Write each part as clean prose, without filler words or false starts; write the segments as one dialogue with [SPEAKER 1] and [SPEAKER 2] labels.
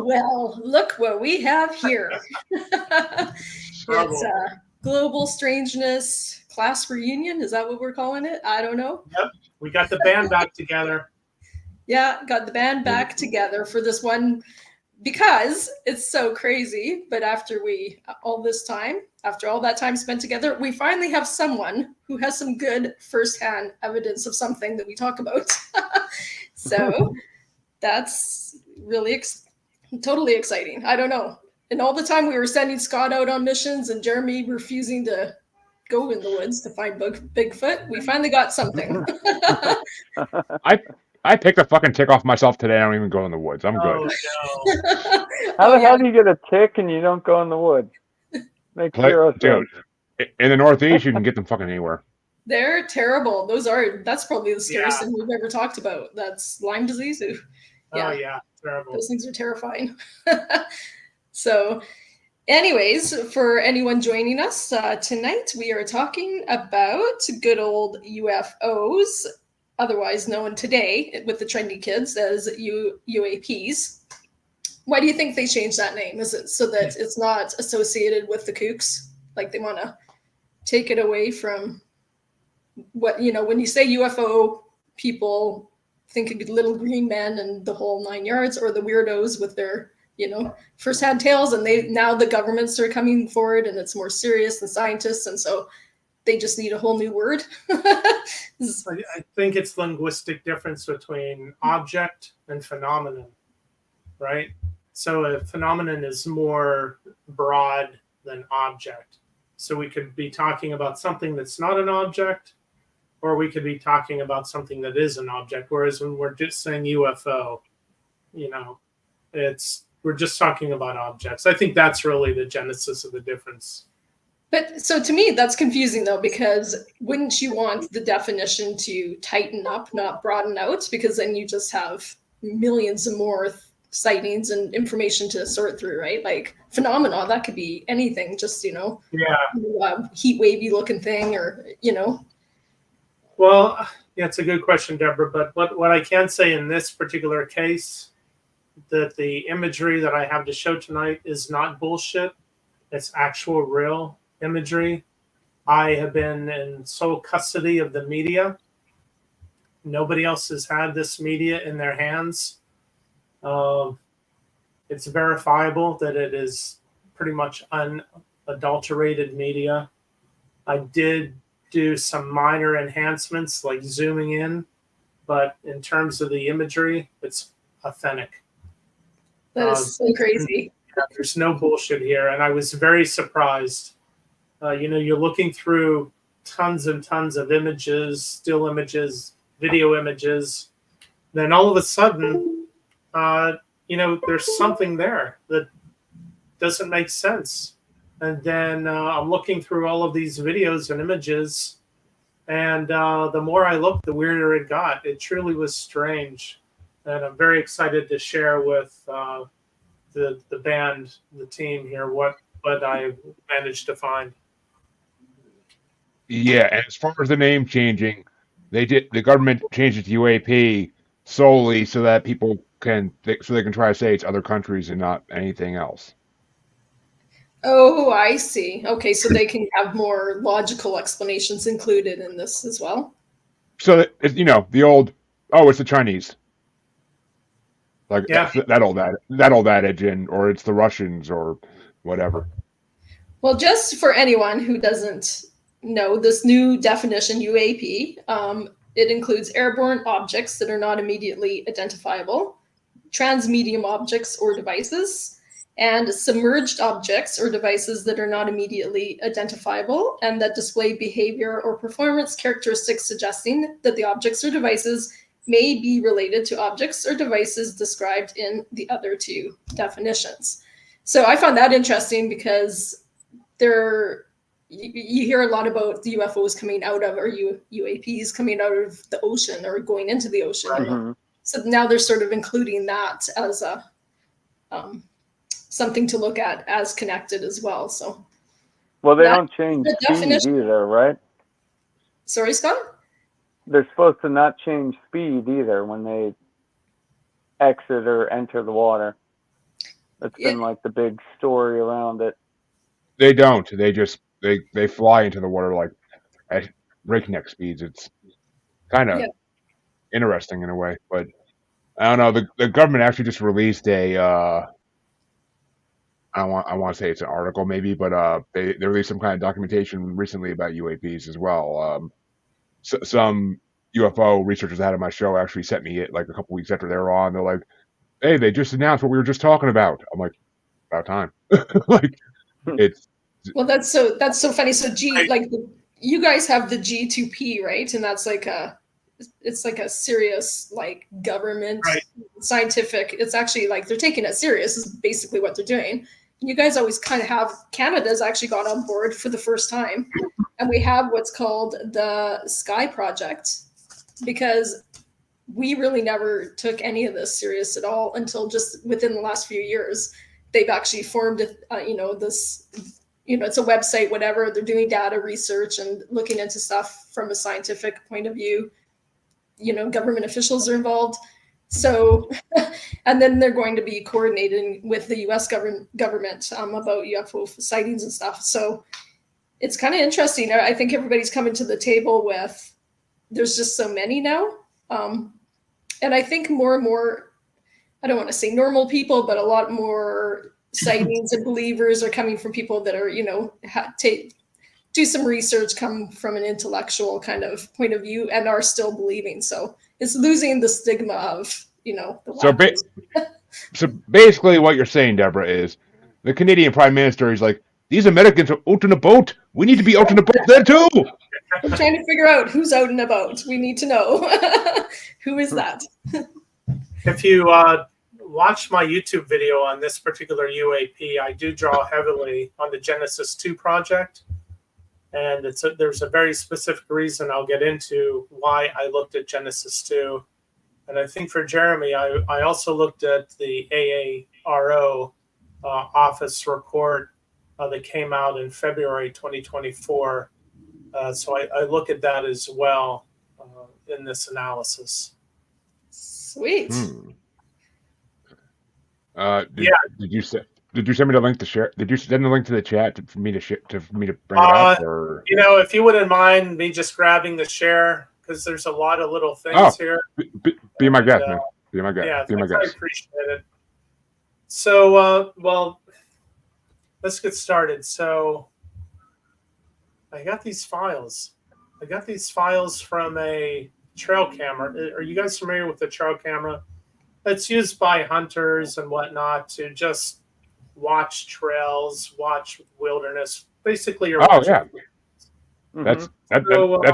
[SPEAKER 1] well, look what we have here. It's Global Strangeness class reunion. Is that what we're calling it? I don't know.
[SPEAKER 2] Yep. We got the band back together.
[SPEAKER 1] Yeah, got the band back together for this one because it's so crazy. But after all that time spent together, we finally have someone who has some good firsthand evidence of something that we talk about. So that's really totally exciting. I don't know. And all the time we were sending Scott out on missions and Jeremy refusing to go in the woods to find Bigfoot, we finally got something.
[SPEAKER 3] I picked a fucking tick off myself today. I don't even go in the woods. I'm good.
[SPEAKER 2] No.
[SPEAKER 4] How the hell do you get a tick and you don't go in the woods? Make zero sense.
[SPEAKER 3] In the Northeast, you can get them fucking anywhere.
[SPEAKER 1] They're terrible. That's probably the scariest thing we've ever talked about. That's Lyme disease. Yeah.
[SPEAKER 2] Oh yeah, terrible.
[SPEAKER 1] Those things are terrifying. So anyways, for anyone joining us tonight, we are talking about good old UFOs, otherwise known today with the trendy kids as UAPs. Why do you think they changed that name? Is it so that it's not associated with the kooks? Like they want to take it away from what, when you say UFO, people think it'd be little green men and the whole 9 yards, or the weirdos with their, first-hand tales. And now the governments are coming forward and it's more serious than scientists. And so they just need a whole new word.
[SPEAKER 2] I think it's linguistic difference between object and phenomenon, right? So a phenomenon is more broad than object. So we could be talking about something that's not an object, or we could be talking about something that is an object. Whereas when we're just saying UFO, we're just talking about objects. I think that's really the genesis of the difference.
[SPEAKER 1] But so to me, that's confusing though, because wouldn't you want the definition to tighten up, not broaden out? Because then you just have millions of more sightings and information to sort through, right? Like phenomena, that could be anything, just, heat wavy looking thing, or,
[SPEAKER 2] Well, yeah, it's a good question, Deborah. But what I can say in this particular case, that the imagery that I have to show tonight is not bullshit. It's actual real imagery. I have been in sole custody of the media. Nobody else has had this media in their hands. It's verifiable that it is pretty much unadulterated media. I did do some minor enhancements like zooming in, but in terms of the imagery, it's authentic.
[SPEAKER 1] That is so crazy.
[SPEAKER 2] There's no bullshit here. And I was very surprised. You're looking through tons and tons of images, still images, video images. Then all of a sudden, there's something there that doesn't make sense. And then I'm looking through all of these videos and images. And the more I looked, the weirder it got. It truly was strange. And I'm very excited to share with the band, the team here, what I managed to find.
[SPEAKER 3] Yeah, and as far as the name changing, the government changed it to UAP solely so that people they can try to say it's other countries and not anything else.
[SPEAKER 1] Oh, I see. Okay, so they can have more logical explanations included in this as well.
[SPEAKER 3] So the old, it's the Chinese. Like that old adage, or it's the Russians or whatever.
[SPEAKER 1] Well, just for anyone who doesn't know this new definition, UAP, it includes airborne objects that are not immediately identifiable, transmedium objects or devices, and submerged objects or devices that are not immediately identifiable and that display behavior or performance characteristics suggesting that the objects or devices may be related to objects or devices described in the other two definitions. So I found that interesting because you hear a lot about the UFOs coming out of, or UAPs coming out of the ocean or going into the ocean.
[SPEAKER 4] Mm-hmm.
[SPEAKER 1] So now they're sort of including that as a something to look at as connected as well. So,
[SPEAKER 4] well, they don't change speed either, right?
[SPEAKER 1] Sorry, Scott?
[SPEAKER 4] They're supposed to not change speed either when they exit or enter the water. That's been like the big story around it.
[SPEAKER 3] They don't. They just they fly into the water like at breakneck speeds. It's kind of
[SPEAKER 1] Yeah.
[SPEAKER 3] interesting in a way, but I don't know. The government actually just released a I want to say it's an article maybe, but they released some kind of documentation recently about UAPs as well. Some UFO researchers I had on my show actually sent me it like a couple weeks after they were on. They're like, "Hey, they just announced what we were just talking about." I'm like, "About time." Like it's
[SPEAKER 1] Well, that's so funny. So
[SPEAKER 2] I-
[SPEAKER 1] like you guys have the G2P, right? And that's like it's like a serious like government
[SPEAKER 2] Right.
[SPEAKER 1] scientific. It's actually like they're taking it serious. Is basically what they're doing. You guys always kind of have Canada's actually got on board for the first time, and we have what's called the Sky Project because we really never took any of this serious at all until just within the last few years. They've actually formed, this, it's a website, whatever. They're doing data research and looking into stuff from a scientific point of view. Government officials are involved. So, and then they're going to be coordinating with the U.S. government about UFO sightings and stuff. So it's kind of interesting. I think everybody's coming to the table with, there's just so many now. And I think more and more, I don't want to say normal people, but a lot more sightings and believers are coming from people that are, do some research, come from an intellectual kind of point of view, and are still believing. So it's losing the stigma of, the wackies.
[SPEAKER 3] so basically what you're saying, Deborah, is the Canadian Prime Minister is like, these Americans are out in a boat. We need to be out in a boat there too.
[SPEAKER 1] I'm trying to figure out who's out and about. We need to know who is that.
[SPEAKER 2] If you watch my YouTube video on this particular UAP, I do draw heavily on the Genesis 2 project. And there's a very specific reason I'll get into why I looked at Genesis 2. And I think for Jeremy, I also looked at the AARO office report that came out in February 2024. So I look at that as well in this analysis.
[SPEAKER 1] Sweet.
[SPEAKER 3] Did you send me the link to share? Did you send the link to the chat for me to bring it up? Or
[SPEAKER 2] if you wouldn't mind me just grabbing the share, because there's a lot of little things here.
[SPEAKER 3] Be my guest, man. Be my guest.
[SPEAKER 2] Yeah,
[SPEAKER 3] be my
[SPEAKER 2] I
[SPEAKER 3] guest.
[SPEAKER 2] appreciate it. So, let's get started. So, I got these files. From a trail camera. Are you guys familiar with the trail camera? It's used by hunters and whatnot to just watch trails, watch wilderness. Basically, you're watching.
[SPEAKER 3] Yeah. That's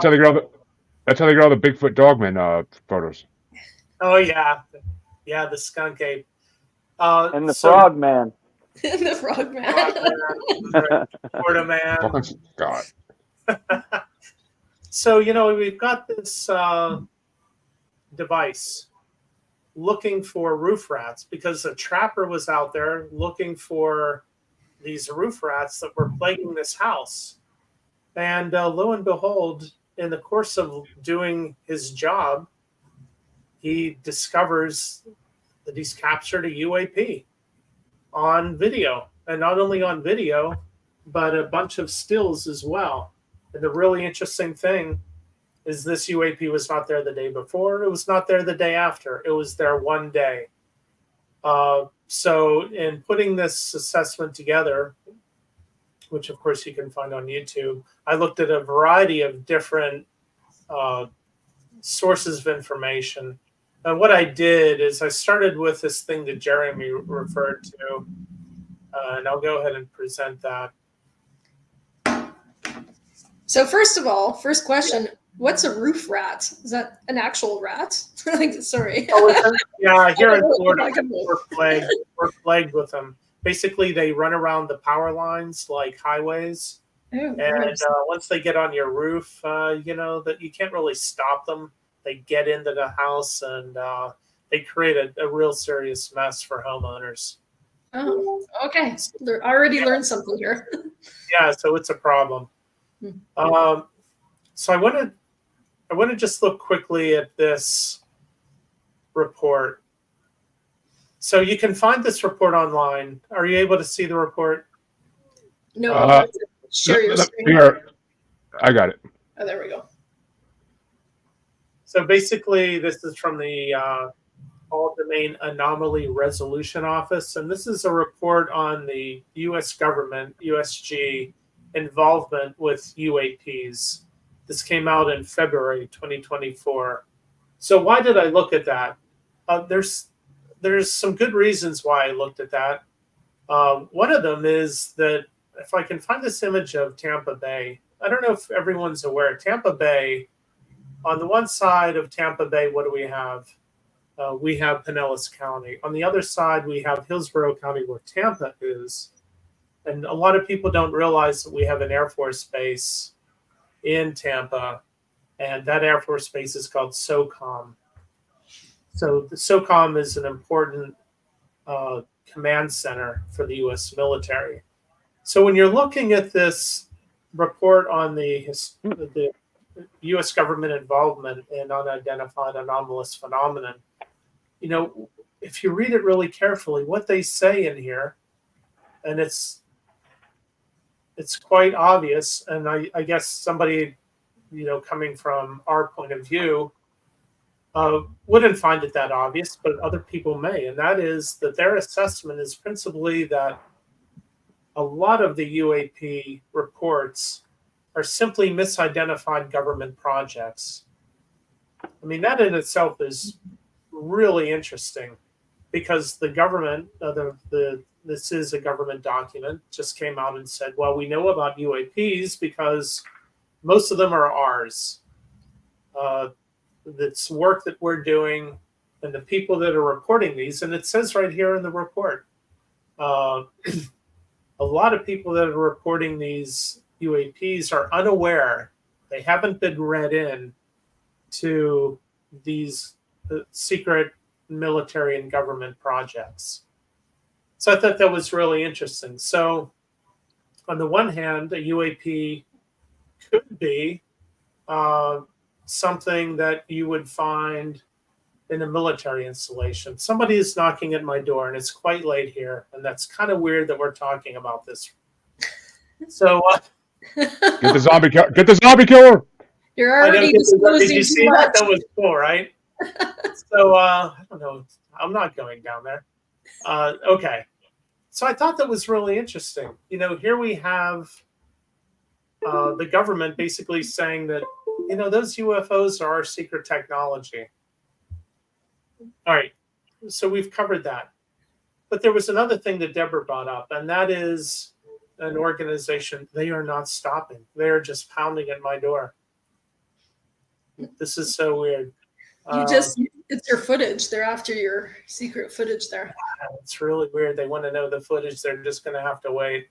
[SPEAKER 3] how they get all the Bigfoot Dogman photos.
[SPEAKER 2] Oh yeah, the skunk ape.
[SPEAKER 4] And the frogman.
[SPEAKER 1] The frogman.
[SPEAKER 2] Florida man.
[SPEAKER 3] Fucking God.
[SPEAKER 2] So, we've got this device looking for roof rats because a trapper was out there looking for these roof rats that were plaguing this house. And lo and behold, in the course of doing his job, he discovers that he's captured a UAP on video. And not only on video, but a bunch of stills as well. And the really interesting thing is this UAP was not there the day before. It was not there the day after. It was there one day. So in putting this assessment together, which of course you can find on YouTube, I looked at a variety of different sources of information. And what I did is I started with this thing that Jeremy referred to, and I'll go ahead and present that.
[SPEAKER 1] So first question, what's a roof rat? Is that an actual rat? Sorry.
[SPEAKER 2] Yeah, here in Florida, we're plagued with them. Basically, they run around the power lines like highways. And once they get on your roof, that you can't really stop them. They get into the house and they create a real serious mess for homeowners.
[SPEAKER 1] Oh, okay. I already learned something here.
[SPEAKER 2] Yeah, so it's a problem. So I want to just look quickly at this report. So you can find this report online. Are you able to see the report?
[SPEAKER 1] No, share your screen.
[SPEAKER 3] Here, I got it.
[SPEAKER 1] Oh, there we go.
[SPEAKER 2] So basically, this is from the All Domain Anomaly Resolution Office, and this is a report on the U.S. government, USG, involvement with UAPs. This came out in February 2024. So why did I look at that? There's some good reasons why I looked at that. One of them is that if I can find this image of Tampa Bay, I don't know if everyone's aware, Tampa Bay, on the one side of Tampa Bay, what do we have? We have Pinellas County. On the other side, we have Hillsborough County, where Tampa is. And a lot of people don't realize that we have an Air Force base in Tampa, and that Air Force base is called SOCOM. So the SOCOM is an important command center for the U.S. military. So when you're looking at this report on the U.S. government involvement in unidentified anomalous phenomenon, if you read it really carefully, what they say in here, and it's quite obvious, and I guess somebody, coming from our point of view, wouldn't find it that obvious, but other people may, and that is that their assessment is principally that a lot of the UAP reports are simply misidentified government projects. I mean, that in itself is really interesting, because the government, this is a government document, just came out and said, well, we know about UAPs because most of them are ours. It's work that we're doing, and the people that are reporting these, and it says right here in the report, a lot of people that are reporting these UAPs are unaware. They haven't been read in to these secret military and government projects. So I thought that was really interesting. So on the one hand, a UAP could be something that you would find in a military installation. Somebody is knocking at my door, and it's quite late here, and that's kind of weird that we're talking about this. So
[SPEAKER 3] get the zombie killer.
[SPEAKER 1] You're already disclosing
[SPEAKER 2] did you see
[SPEAKER 1] too much.
[SPEAKER 2] That was cool, right? So I don't know. I'm not going down there. Okay. So I thought that was really interesting. Here we have the government basically saying that, those UFOs are our secret technology. All right. So we've covered that. But there was another thing that Deborah brought up, and that is an organization. They are not stopping. They are just pounding at my door. This is so weird.
[SPEAKER 1] It's your footage. They're after your secret footage there.
[SPEAKER 2] It's really weird. They want to know the footage. They're just going to have to wait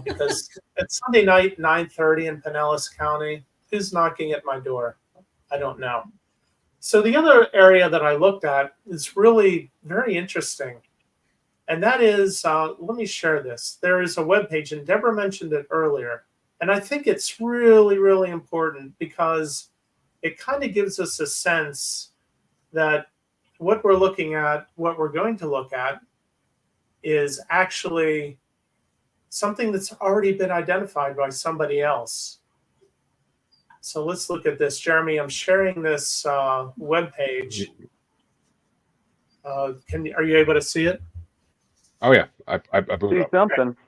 [SPEAKER 2] because it's Sunday night, 9:30 in Pinellas County. Who's knocking at my door? I don't know. So the other area that I looked at is really very interesting. And that is, let me share this. There is a webpage, and Deborah mentioned it earlier. And I think it's really, really important because it kind of gives us a sense that what we're looking at, what we're going to look at, is actually something that's already been identified by somebody else. So let's look at this. Jeremy, I'm sharing this webpage. Are you able to see it?
[SPEAKER 3] Oh yeah, I blew it up.
[SPEAKER 4] something.
[SPEAKER 2] Okay.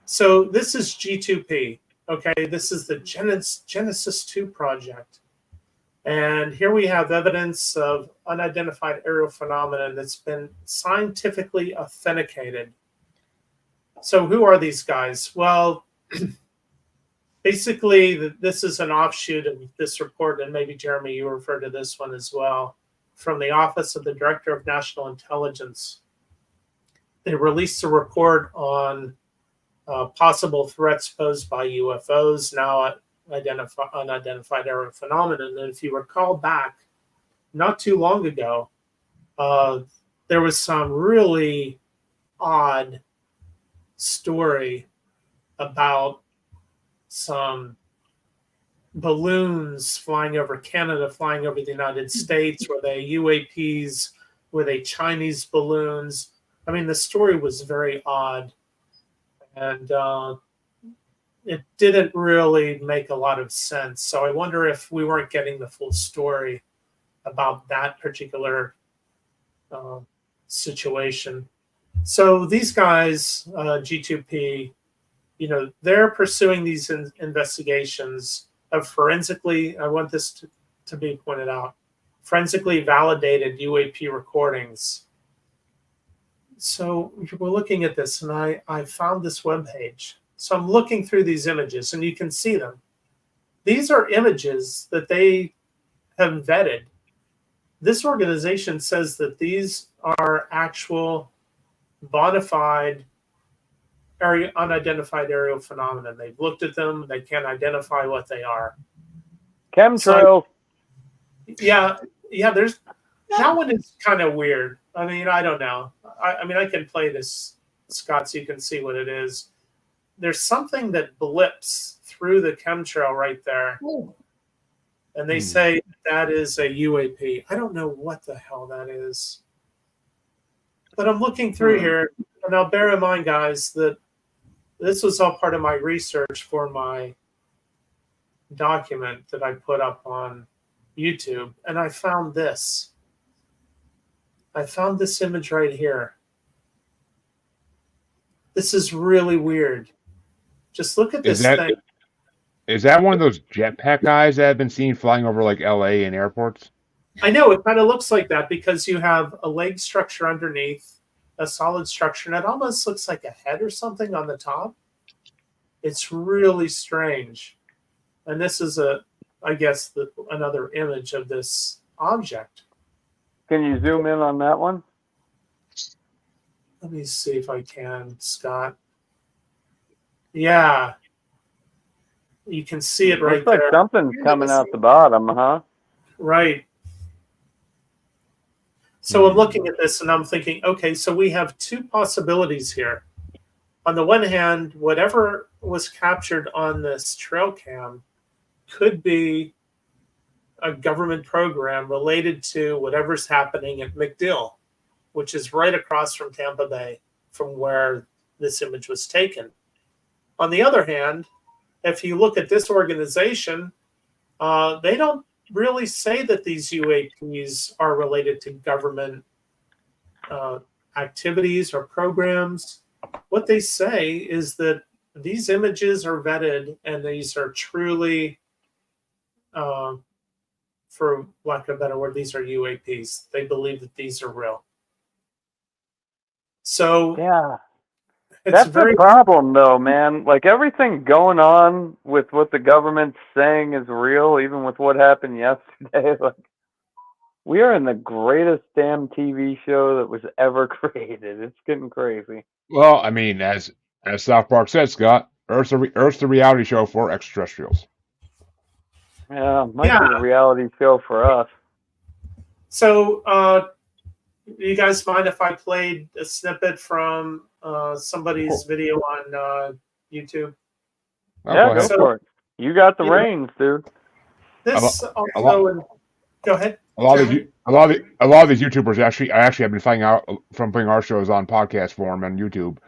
[SPEAKER 2] So this is G2P. Okay, this is the Genesis 2 project. And here we have evidence of unidentified aerial phenomenon that's been scientifically authenticated. So who are these guys? Well, basically, this is an offshoot of this report, and maybe, Jeremy, you referred to this one as well, from the Office of the Director of National Intelligence. They released a report on possible threats posed by UFOs, now unidentified aerial phenomenon. And if you recall back, not too long ago, there was some really odd story about some balloons flying over Canada, flying over the United States, where the UAPs Were they Chinese balloons? I mean, the story was very odd, and it didn't really make a lot of sense. So I wonder if we weren't getting the full story about that particular situation. So these guys, G2P, they're pursuing these investigations of forensically, I want this to be pointed out, forensically validated UAP recordings. So we're looking at this, and I found this webpage. So I'm looking through these images, and you can see them. These are images that they have vetted. This organization says that these are actual bona fide unidentified aerial phenomena. They've looked at them. They can't identify what they are.
[SPEAKER 4] Chemtrails.
[SPEAKER 2] So, yeah. There's that one is kind of weird. I mean, I don't know. I mean, I can play this, Scott, so you can see what it is. There's something that blips through the chemtrail right there, and they say that is a UAP. I don't know what the hell that is, but I'm looking through here, and now bear in mind, guys, that this was all part of my research for my document that I put up on YouTube, and I found this. I found this image right here. This is really weird. Just look at this thing.
[SPEAKER 3] Is that one of those jetpack guys that have been seen flying over like LA and airports?
[SPEAKER 2] I know, it kind of looks like that because you have a leg structure underneath, a solid structure, and it almost looks like a head or something on the top. It's really strange. And this is I guess, another image of this object.
[SPEAKER 4] Can you zoom in on that one?
[SPEAKER 2] Let me see if I can, Scott. Yeah. You can see it right
[SPEAKER 4] Looks like
[SPEAKER 2] there.
[SPEAKER 4] something's coming out the bottom, huh?
[SPEAKER 2] Right. So I'm looking at this and I'm thinking, okay, so we have two possibilities here. On the one hand, whatever was captured on this trail cam could be a government program related to whatever's happening at MacDill, which is right across from Tampa Bay from where this image was taken. On the other hand, if you look at this organization, they don't really say that these UAPs are related to government activities or programs. What they say is that these images are vetted and these are truly, for lack of a better word, these are UAPs. They believe that these are real. So
[SPEAKER 4] yeah,
[SPEAKER 2] that's
[SPEAKER 4] the problem, though, man. Like everything going on with what the government's saying is real, even with what happened yesterday. Like we are in the greatest damn TV show that was ever created. It's getting crazy.
[SPEAKER 3] Well, I mean, as South Park said, Scott, Earth's the reality show for extraterrestrials.
[SPEAKER 4] Yeah, might be a reality show for us.
[SPEAKER 2] So, you guys mind if I played a snippet from somebody's video on YouTube?
[SPEAKER 4] Yeah, go for it. You got the reins, dude.
[SPEAKER 2] This also, go ahead.
[SPEAKER 3] A lot of these YouTubers I actually have been finding out from putting our shows on podcast form on YouTube.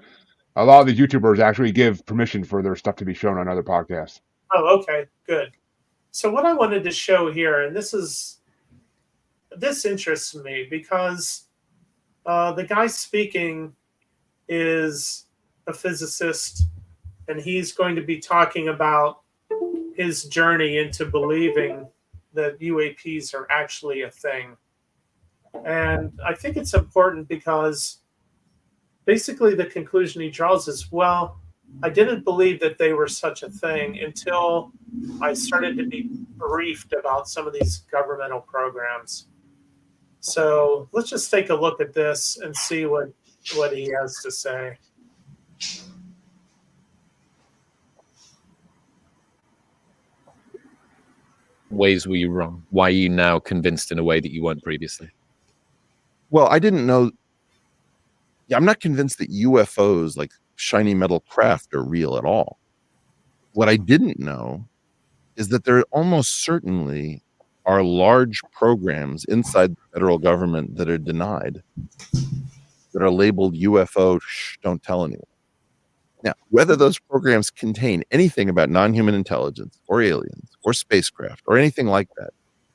[SPEAKER 3] A lot of these YouTubers actually give permission for their stuff to be shown on other podcasts.
[SPEAKER 2] Oh, okay, good. So what I wanted to show here, and this interests me because the guy speaking is a physicist, and he's going to be talking about his journey into believing that UAPs are actually a thing. And I think it's important because basically the conclusion he draws is, well, I didn't believe that they were such a thing until I started to be briefed about some of these governmental programs. So let's just take a look at this and see what he has to say.
[SPEAKER 5] Ways were you wrong? Why are you now convinced in a way that you weren't previously?
[SPEAKER 6] Well, I didn't know. Yeah, I'm not convinced that UFOs, like shiny metal craft, are real at all. What I didn't know is that there almost certainly are large programs inside the federal government that are denied, that are labeled UFO, don't tell anyone. Now, whether those programs contain anything about non-human intelligence or aliens or spacecraft or anything like that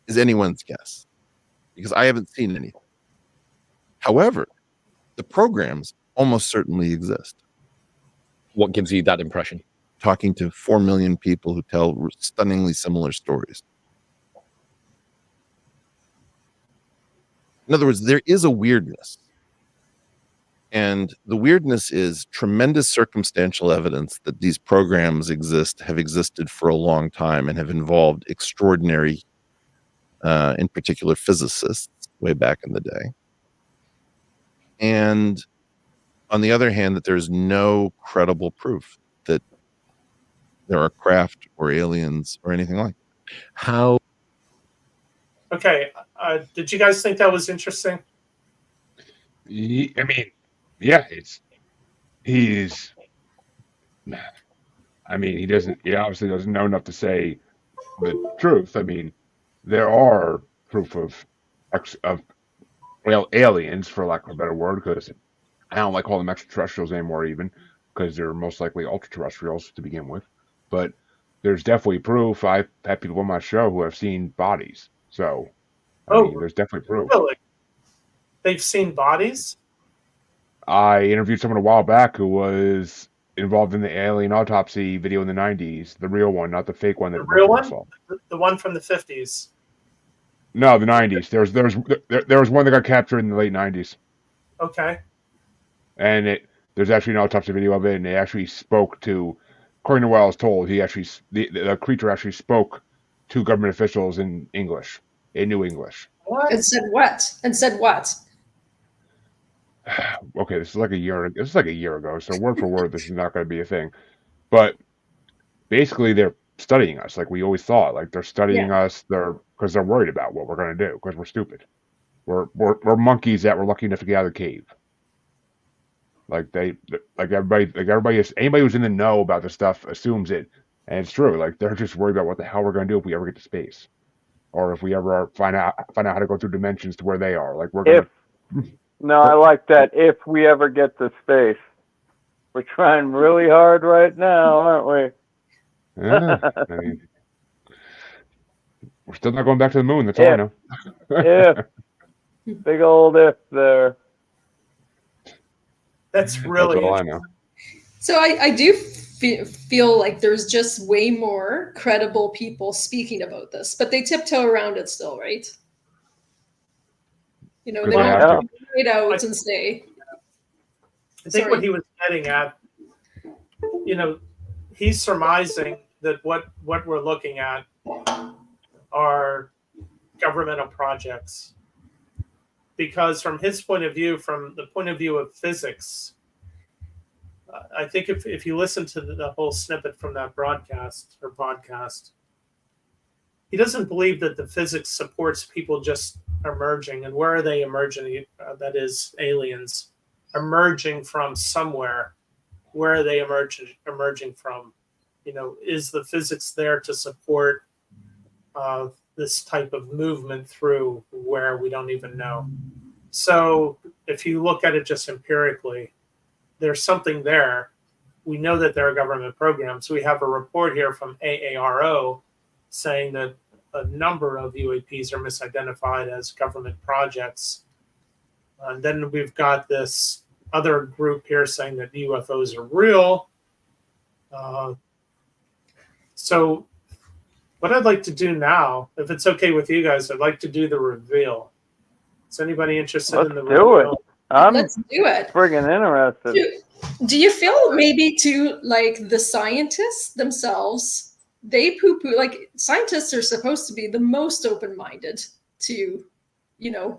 [SPEAKER 6] is anyone's guess, because I haven't seen anything. However, the programs almost certainly exist.
[SPEAKER 5] What gives you that impression?
[SPEAKER 6] Talking to 4 million people who tell stunningly similar stories. In other words, there is a weirdness. And the weirdness is tremendous circumstantial evidence that these programs have existed for a long time, and have involved extraordinary, in particular, physicists way back in the day. And on the other hand, that there's no credible proof that there are craft or aliens or anything like that.
[SPEAKER 5] How?
[SPEAKER 2] Okay, did you guys think that was interesting?
[SPEAKER 3] I mean, yeah, he obviously doesn't know enough to say the truth. I mean, there are proof of aliens, for lack of a better word, because I don't like calling them extraterrestrials anymore, even because they're most likely ultra-terrestrials to begin with. But there's definitely proof. I've had people on my show who have seen bodies, so I mean, there's definitely proof.
[SPEAKER 2] Really? They've seen bodies?
[SPEAKER 3] I interviewed someone a while back who was involved in the alien autopsy video in the 90s, the real one, not the fake one.
[SPEAKER 2] The real one? The one from the 50s?
[SPEAKER 3] No, the 90s. There was one that got captured in the late 90s.
[SPEAKER 2] Okay.
[SPEAKER 3] And there's actually an autopsy video of it, and they actually spoke to, according to what I was told, the creature actually spoke to government officials in English. It knew English.
[SPEAKER 2] What?
[SPEAKER 1] And said what?
[SPEAKER 3] Okay, this is like a year ago, so word for word, this is not going to be a thing. But basically, they're studying us, like we always thought. Like they're studying us, because they're worried about what we're going to do, because we're stupid. We're monkeys that were lucky enough to get out of the cave. Anybody who's in the know about this stuff assumes it, and it's true. Like they're just worried about what the hell we're going to do if we ever get to space, or if we ever find out how to go through dimensions to where they are. Like
[SPEAKER 4] No, I like that. If we ever get to space, we're trying really hard right now, aren't we?
[SPEAKER 3] Yeah, I mean, we're still not going back to the moon. That's all I know.
[SPEAKER 4] If. Big old if there.
[SPEAKER 2] That's really
[SPEAKER 3] all I know.
[SPEAKER 1] So I do feel like there's just way more credible people speaking about this, but they tiptoe around it still, right? You know, they don't straight out and say.
[SPEAKER 2] I think what he was getting at, he's surmising that what we're looking at are governmental projects. Because from his point of view, from the point of view of physics, I think if you listen to the whole snippet from that broadcast or podcast, he doesn't believe that the physics supports people just emerging. And where are they emerging? That is, aliens emerging from somewhere. Where are they emerging from? Is the physics there to support this type of movement through where we don't even know? So if you look at it just empirically, there's something there. We know that there are government programs. We have a report here from AARO saying that a number of UAPs are misidentified as government projects. And then we've got this other group here saying that UFOs are real. So what I'd like to do now, if it's okay with you guys, I'd like to do the reveal. Is anybody interested in the reveal?
[SPEAKER 1] Let's do it.
[SPEAKER 4] Friggin' interested.
[SPEAKER 1] Do you feel maybe too like the scientists themselves, they poo-poo, like scientists are supposed to be the most open-minded to,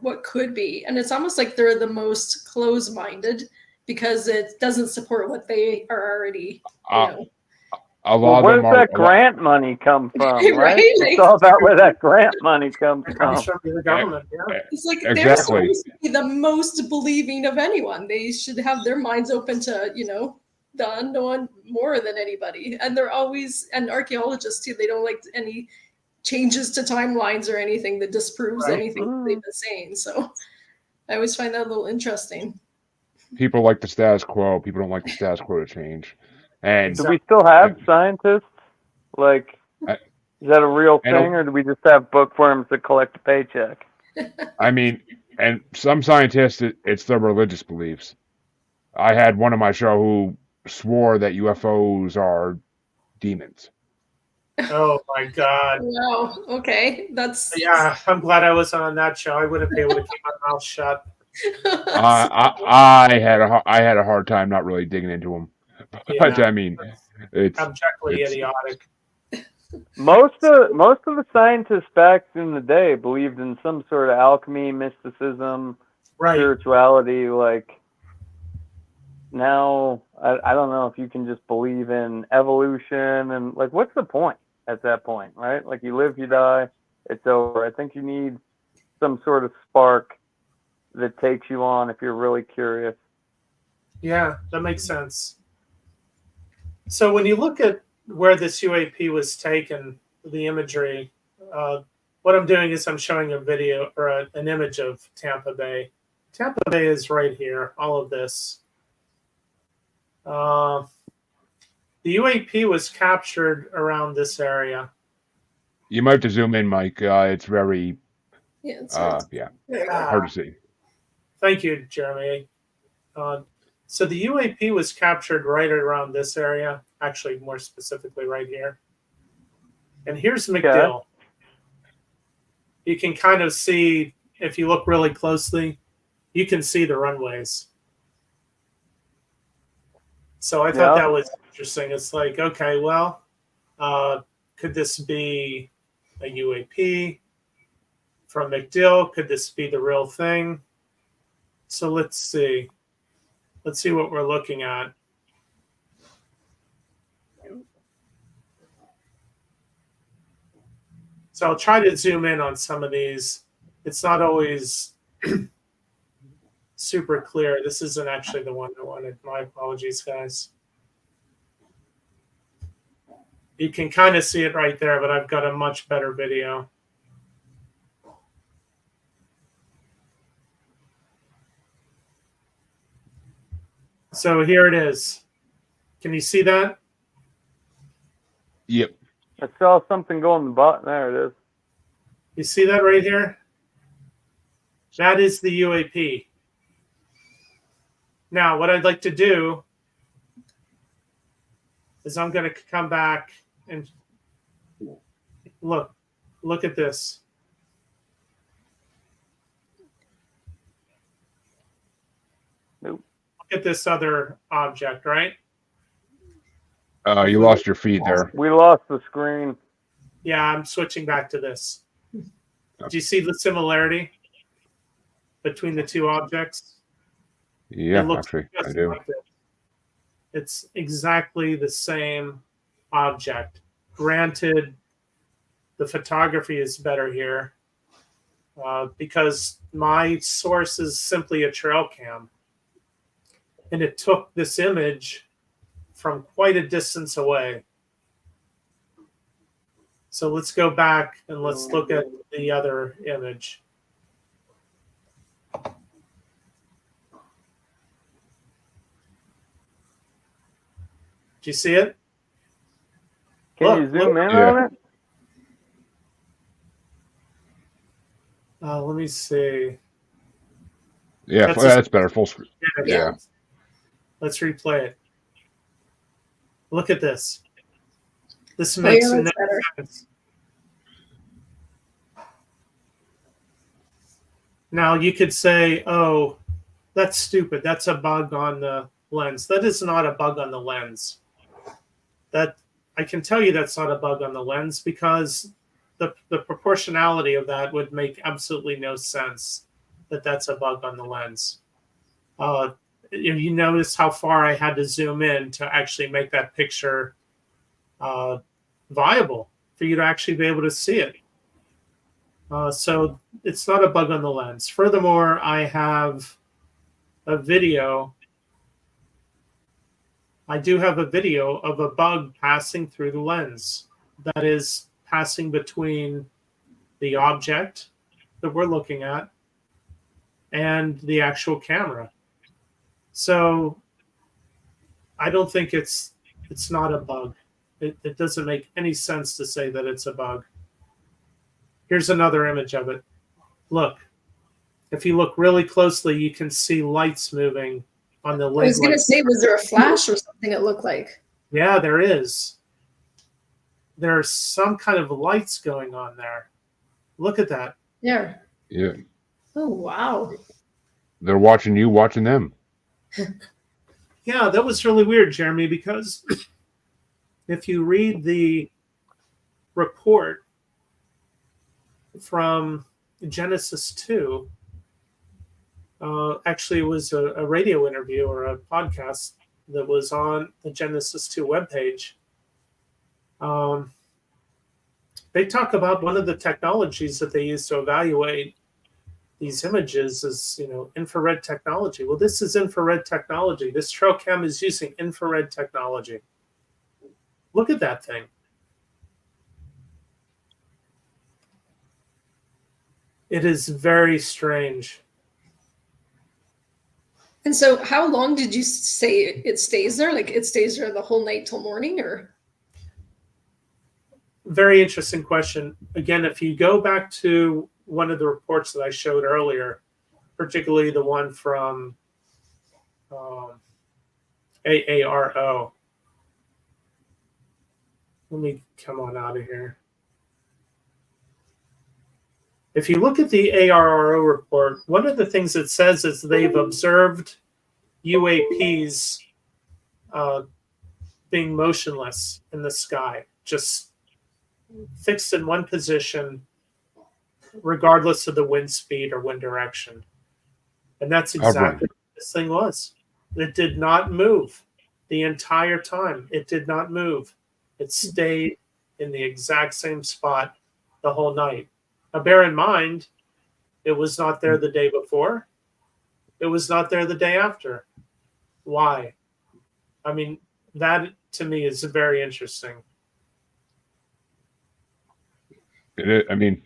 [SPEAKER 1] what could be. And it's almost like they're the most closed-minded because it doesn't support what they are already,
[SPEAKER 4] where does that grant money come from, right? It's all about where that grant money comes from.
[SPEAKER 2] The government, yeah.
[SPEAKER 1] It's like they're supposed to be the most believing of anyone. They should have their minds open to, the unknown more than anybody. And they're always, and archaeologists too, they don't like any changes to timelines or anything that disproves
[SPEAKER 2] Right.
[SPEAKER 1] anything they've been saying. So I always find that a little interesting.
[SPEAKER 3] People like the status quo. People don't like the status quo to change. And
[SPEAKER 4] Do we still have scientists? Like,
[SPEAKER 3] I,
[SPEAKER 4] is that a real
[SPEAKER 3] I
[SPEAKER 4] thing,
[SPEAKER 3] don't-
[SPEAKER 4] or do we just have bookworms that collect a paycheck?
[SPEAKER 3] I mean, and some scientists, it's their religious beliefs. I had one on my show who swore that UFOs are demons.
[SPEAKER 2] Oh my God.
[SPEAKER 1] Wow. Okay. That's
[SPEAKER 2] Yeah, I'm glad I wasn't on that show. I wouldn't be able to keep my mouth shut.
[SPEAKER 3] I had a hard time not really digging into them, but
[SPEAKER 2] Yeah,
[SPEAKER 3] I mean, it's
[SPEAKER 2] abjectly
[SPEAKER 3] it's
[SPEAKER 2] idiotic.
[SPEAKER 4] Most of the scientists back in the day believed in some sort of alchemy, mysticism,
[SPEAKER 2] Right.
[SPEAKER 4] spirituality. Like, now, I don't know if you can just believe in evolution, and like, what's the point at that point, right? Like, you live, you die, it's over. I think you need some sort of spark that takes you on if you're really curious.
[SPEAKER 2] Yeah, that makes sense. So when you look at where this UAP was taken, the imagery, what I'm doing is I'm showing a video or an image of Tampa Bay. Tampa Bay is right here, all of this. The UAP was captured around this area.
[SPEAKER 3] you might have to zoom in, Mike. It's very
[SPEAKER 1] yeah. It's hard
[SPEAKER 3] yeah,
[SPEAKER 2] Ah,
[SPEAKER 3] hard to see.
[SPEAKER 2] thank you, Jeremy. So the UAP was captured right around this area, actually more specifically right here. And here's MacDill. You can kind of see, if you look really closely, you can see the runways. So I thought that was interesting. It's like, okay, well, could this be a UAP from MacDill? Could this be the real thing? So let's see. Let's see what we're looking at. So I'll try to zoom in on some of these. It's not always super clear. This isn't actually the one I wanted. My apologies, guys. You can kind of see it right there, but I've got a much better video. So here it is. Can you see that?
[SPEAKER 3] Yep.
[SPEAKER 4] I saw something go in the bottom. There it is.
[SPEAKER 2] You see that right here? That is the UAP. Now, what I'd like to do is I'm going to come back and look at this.
[SPEAKER 4] Nope.
[SPEAKER 2] Look at this other object, right?
[SPEAKER 3] You lost your feed there.
[SPEAKER 4] We lost the screen.
[SPEAKER 2] Yeah, I'm switching back to this. Do you see the similarity between the two objects?
[SPEAKER 3] Yeah,
[SPEAKER 2] It looks
[SPEAKER 3] actually, I
[SPEAKER 2] just
[SPEAKER 3] do.
[SPEAKER 2] like this. It's exactly the same object. Granted, the photography is better here because my source is simply a trail cam. And it took this image from quite a distance away. So let's go back and let's look at the other image. Do you see it?
[SPEAKER 4] Can you zoom in
[SPEAKER 3] Yeah.
[SPEAKER 4] on it?
[SPEAKER 2] Let me see.
[SPEAKER 3] Yeah, that's better. Full screen. Yeah.
[SPEAKER 2] Let's replay it. Look at this. This
[SPEAKER 1] Oh,
[SPEAKER 2] makes
[SPEAKER 1] yeah,
[SPEAKER 2] no
[SPEAKER 1] that's better.
[SPEAKER 2] sense. Now you could say, oh, that's stupid. That's a bug on the lens. That is not a bug on the lens. That I can tell you that's not a bug on the lens because the proportionality of that would make absolutely no sense that that's a bug on the lens. If you notice how far I had to zoom in to actually make that picture viable for you to actually be able to see it. So it's not a bug on the lens. Furthermore, I have a video. I do have a video of a bug passing through the lens that is passing between the object that we're looking at and the actual camera. So I don't think it's not a bug. It doesn't make any sense to say that it's a bug. Here's another image of it. Look, if you look really closely, you can see lights moving on the lid.
[SPEAKER 1] I was going to say, was there a flash or something it looked like?
[SPEAKER 2] Yeah, there is. There's some kind of lights going on there. Look at that.
[SPEAKER 1] Yeah.
[SPEAKER 3] Yeah.
[SPEAKER 1] Oh, wow.
[SPEAKER 3] They're watching you, watching them.
[SPEAKER 2] Yeah, that was really weird, Jeremy, because if you read the report from Genesis 2, actually it was a radio interview or a podcast that was on the Genesis 2 webpage. They talk about one of the technologies that they use to evaluate these images is, infrared technology. Well, this is infrared technology. This trail cam is using infrared technology. Look at that thing. It is very strange.
[SPEAKER 1] And so how long did you say it stays there? Like it stays there the whole night till morning, or?
[SPEAKER 2] Very interesting question. Again, if you go back to one of the reports that I showed earlier, particularly the one from AARO. Let me come on out of here. If you look at the ARRO report, one of the things it says is they've observed UAPs being motionless in the sky, just fixed in one position, regardless of the wind speed or wind direction. And that's exactly what this thing was. It did not move the entire time. It did not move. It stayed in the exact same spot the whole night. Now, bear in mind, it was not there the day before. It was not there the day after. Why? I mean, that to me is very interesting.
[SPEAKER 3] I mean,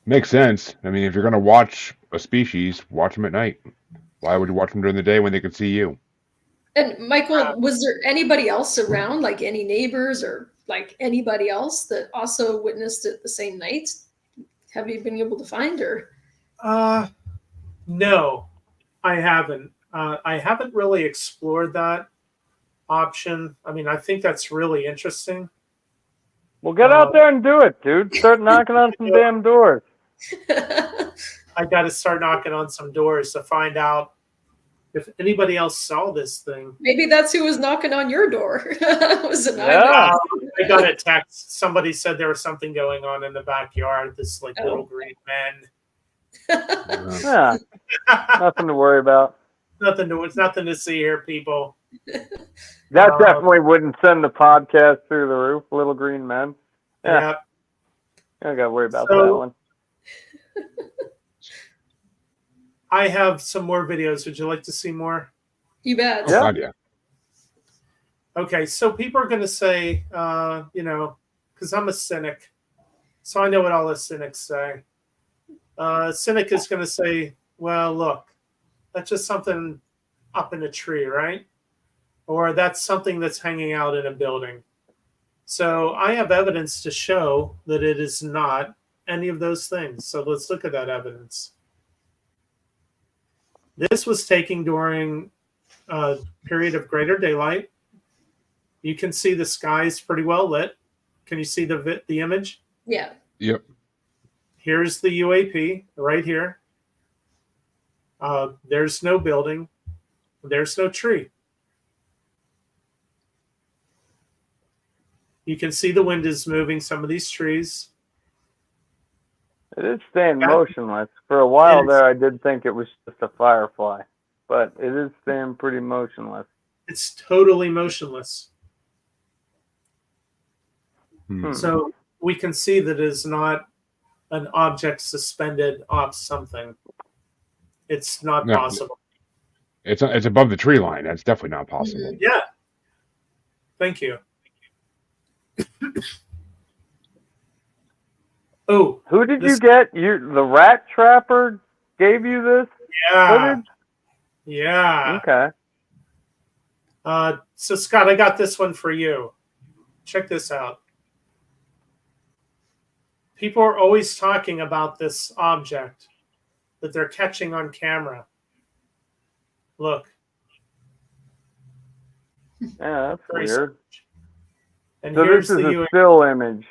[SPEAKER 3] makes sense. I mean, if you're going to watch a species, watch them at night. Why would you watch them during the day when they could see you?
[SPEAKER 1] And Michael, was there anybody else around, like any neighbors or like anybody else that also witnessed it the same night? Have you been able to find her?
[SPEAKER 2] No, I haven't. I haven't really explored that option. I mean, I think that's really interesting.
[SPEAKER 4] Well, get out there and do it, dude. Start knocking on some damn doors.
[SPEAKER 2] I got to start knocking on some doors to find out if anybody else saw this thing.
[SPEAKER 1] Maybe that's who was knocking on your door. Was it
[SPEAKER 4] Yeah.
[SPEAKER 2] I got a text. Somebody said there was something going on in the backyard. This little green men.
[SPEAKER 4] Yeah. Nothing to worry about.
[SPEAKER 2] It's nothing to see here, people.
[SPEAKER 4] That definitely wouldn't send the podcast through the roof, Little Green Men. Yeah. I got to worry about that one.
[SPEAKER 2] I have some more videos. Would you like to see more?
[SPEAKER 1] You bet.
[SPEAKER 3] Oh, God, yeah.
[SPEAKER 2] Okay, so people are going to say, because I'm a cynic, so I know what all the cynics say. A cynic is going to say, well, look, that's just something up in a tree, right? Or that's something that's hanging out in a building. So I have evidence to show that it is not any of those things. So let's look at that evidence. This was taken during a period of greater daylight. You can see the sky is pretty well lit. Can you see the image?
[SPEAKER 1] Yeah.
[SPEAKER 3] Yep.
[SPEAKER 2] Here's the UAP right here. There's no building. There's no tree. You can see the wind is moving some of these trees.
[SPEAKER 4] It is staying motionless. For a while there, I did think it was just a firefly, but it is staying pretty motionless.
[SPEAKER 2] It's totally motionless. So we can see that it is not an object suspended off something. It's not possible.
[SPEAKER 3] It's above the tree line. That's definitely not possible.
[SPEAKER 2] Yeah. Thank you. Oh,
[SPEAKER 4] Who did
[SPEAKER 2] this-
[SPEAKER 4] you get? The rat trapper gave you this
[SPEAKER 2] yeah,
[SPEAKER 4] footage?
[SPEAKER 2] yeah.
[SPEAKER 4] Okay.
[SPEAKER 2] So Scott, I got this one for you. Check this out. People are always talking about this object that they're catching on camera. Look.
[SPEAKER 4] Yeah, that's
[SPEAKER 2] Very
[SPEAKER 4] weird.
[SPEAKER 2] strange. And
[SPEAKER 4] So
[SPEAKER 2] here's
[SPEAKER 4] this is
[SPEAKER 2] the
[SPEAKER 4] a
[SPEAKER 2] UAP.
[SPEAKER 4] still image.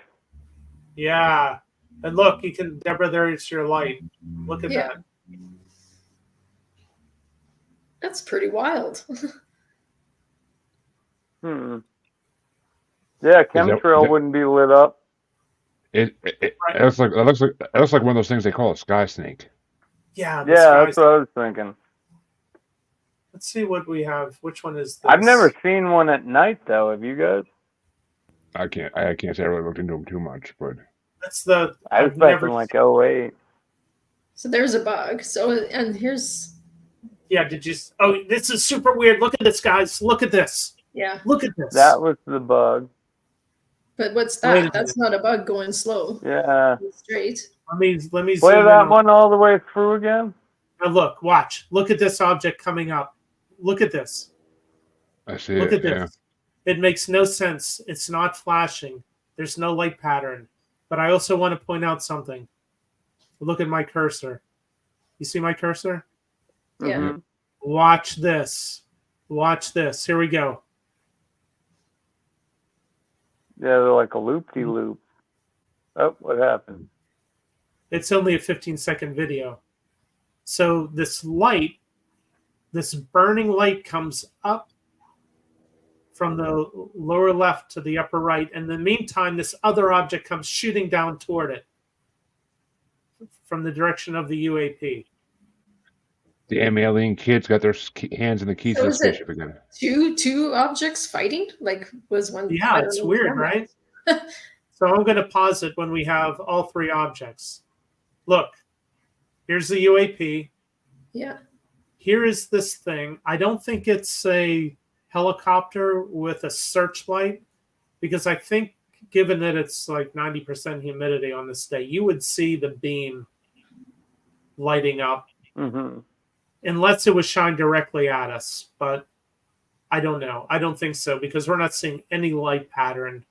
[SPEAKER 2] Yeah. And look, you can, Deborah, there's your light. Look at
[SPEAKER 1] Yeah.
[SPEAKER 2] that.
[SPEAKER 1] That's pretty wild.
[SPEAKER 4] Hmm. Yeah, chemtrail wouldn't be lit up.
[SPEAKER 3] It looks like one of those things they call a sky snake.
[SPEAKER 2] Yeah,
[SPEAKER 4] Yeah, that's what I was thinking.
[SPEAKER 2] Let's see what we have. Which one is this?
[SPEAKER 4] I've never seen one at night though. Have you guys?
[SPEAKER 3] I can't say I really looked into them too much, but
[SPEAKER 2] That's the.
[SPEAKER 4] I was back in like 08.
[SPEAKER 1] So there's a bug. So, and here's.
[SPEAKER 2] Yeah, did you? Oh, this is super weird. Look at this, guys. Look at this.
[SPEAKER 1] Yeah.
[SPEAKER 2] Look at this.
[SPEAKER 4] That was the bug.
[SPEAKER 1] But what's
[SPEAKER 2] Wait a
[SPEAKER 1] that? That's not a bug going slow.
[SPEAKER 4] Yeah.
[SPEAKER 1] Straight.
[SPEAKER 2] Let me
[SPEAKER 4] Play
[SPEAKER 2] zoom
[SPEAKER 4] that
[SPEAKER 2] in
[SPEAKER 4] one all the way through again.
[SPEAKER 2] Now look, watch. Look at this object coming up. Look at this.
[SPEAKER 3] I see
[SPEAKER 2] Look
[SPEAKER 3] it.
[SPEAKER 2] at this.
[SPEAKER 3] Yeah.
[SPEAKER 2] It makes no sense. It's not flashing. There's no light pattern. But I also want to point out something. Look at my cursor. You see my cursor?
[SPEAKER 1] Yeah.
[SPEAKER 4] Mhm.
[SPEAKER 2] Watch this. Watch this. Here we go.
[SPEAKER 4] Yeah, they're like a loop-de-loop. Oh, what happened?
[SPEAKER 2] It's only a 15-second video. So this light, this burning light comes up from the lower left to the upper right. And in the meantime, this other object comes shooting down toward it from the direction of the UAP.
[SPEAKER 3] Damn alien kids got their hands in the keys
[SPEAKER 1] So
[SPEAKER 3] to the
[SPEAKER 1] is it
[SPEAKER 3] spaceship again.
[SPEAKER 1] Two objects fighting? Like was one?
[SPEAKER 2] Yeah,
[SPEAKER 1] I don't
[SPEAKER 2] it's
[SPEAKER 1] know
[SPEAKER 2] weird,
[SPEAKER 1] what
[SPEAKER 2] right? So I'm going to pause it when we have all three objects. Look, here's the UAP.
[SPEAKER 1] Yeah.
[SPEAKER 2] Here is this thing. I don't think it's a helicopter with a searchlight, because I think given that it's like 90% humidity on this day, you would see the beam lighting up
[SPEAKER 4] Mm-hmm.
[SPEAKER 2] unless it was shined directly at us. But I don't know. I don't think so, because we're not seeing any light pattern.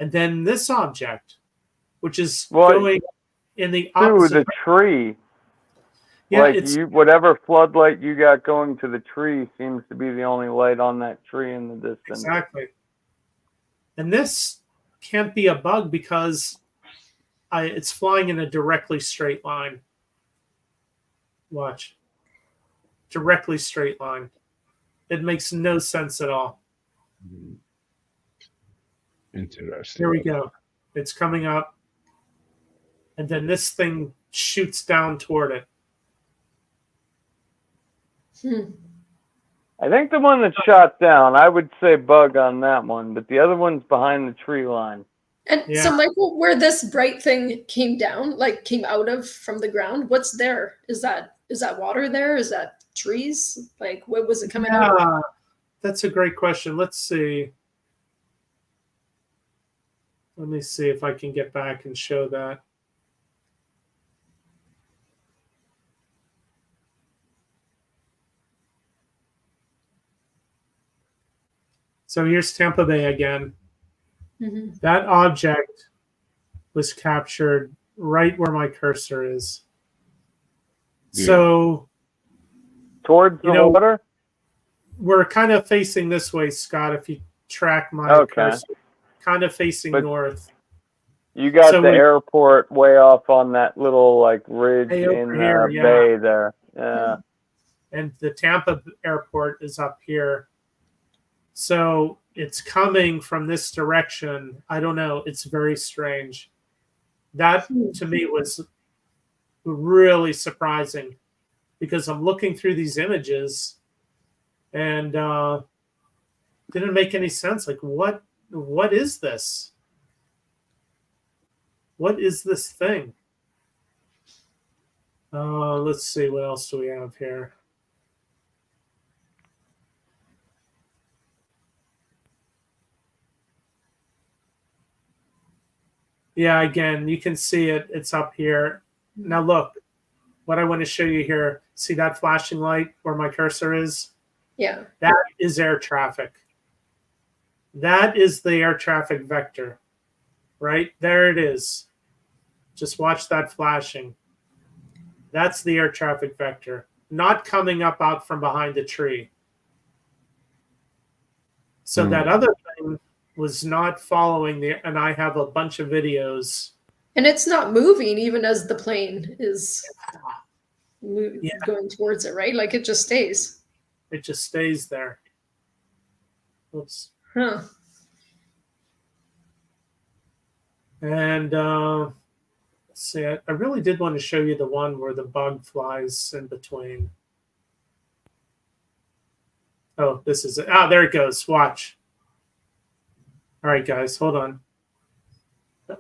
[SPEAKER 2] And then this object, which is going in the opposite.
[SPEAKER 4] To the tree.
[SPEAKER 2] Yeah,
[SPEAKER 4] like
[SPEAKER 2] it's
[SPEAKER 4] whatever floodlight you got going to the tree seems to be the only light on that tree in the distance.
[SPEAKER 2] exactly. And this can't be a bug because it's flying in a directly straight line. Watch. Directly straight line. It makes no sense at all.
[SPEAKER 3] Interesting.
[SPEAKER 2] Here we go. It's coming up. And then this thing shoots down toward it.
[SPEAKER 4] I think the one that shot down, I would say bug on that one, but the other one's behind the tree line.
[SPEAKER 1] And
[SPEAKER 2] Yeah.
[SPEAKER 1] so, Michael, where this bright thing came down, like came out of from the ground, what's there? Is that water there? Is that trees? Like, what was it coming out of?
[SPEAKER 2] Yeah, that's a great question. Let's see. Let me see if I can get back and show that. So here's Tampa Bay again.
[SPEAKER 1] Mm-hmm.
[SPEAKER 2] That object was captured right where my cursor is.
[SPEAKER 3] Yeah.
[SPEAKER 2] So
[SPEAKER 4] Towards the water?
[SPEAKER 2] we're kind of facing this way, Scott, if you track my cursor. Kind of facing north.
[SPEAKER 4] You got
[SPEAKER 2] So
[SPEAKER 4] the airport way off on that little like ridge in
[SPEAKER 2] here,
[SPEAKER 4] the bay there. Yeah.
[SPEAKER 2] And the Tampa airport is up here. So it's coming from this direction. I don't know. It's very strange. That to me was really surprising, because I'm looking through these images and didn't make any sense. Like, what is this? What is this thing? Let's see. What else do we have here? Yeah, again, you can see it. It's up here. Now look, what I want to show you here. See that flashing light where my cursor is?
[SPEAKER 1] Yeah.
[SPEAKER 2] That is air traffic. That is the air traffic vector. Right? There it is. Just watch that flashing. That's the air traffic vector. Not coming up out from behind the tree. So that other thing was not following the, and I have a bunch of videos.
[SPEAKER 1] And it's not moving even as the plane is going towards it, right? Like it just stays.
[SPEAKER 2] It just stays there. Oops.
[SPEAKER 1] Huh.
[SPEAKER 2] And let's see, I really did want to show you the one where the bug flies in between. Oh, this is it. Ah, there it goes. Watch. All right, guys, hold on.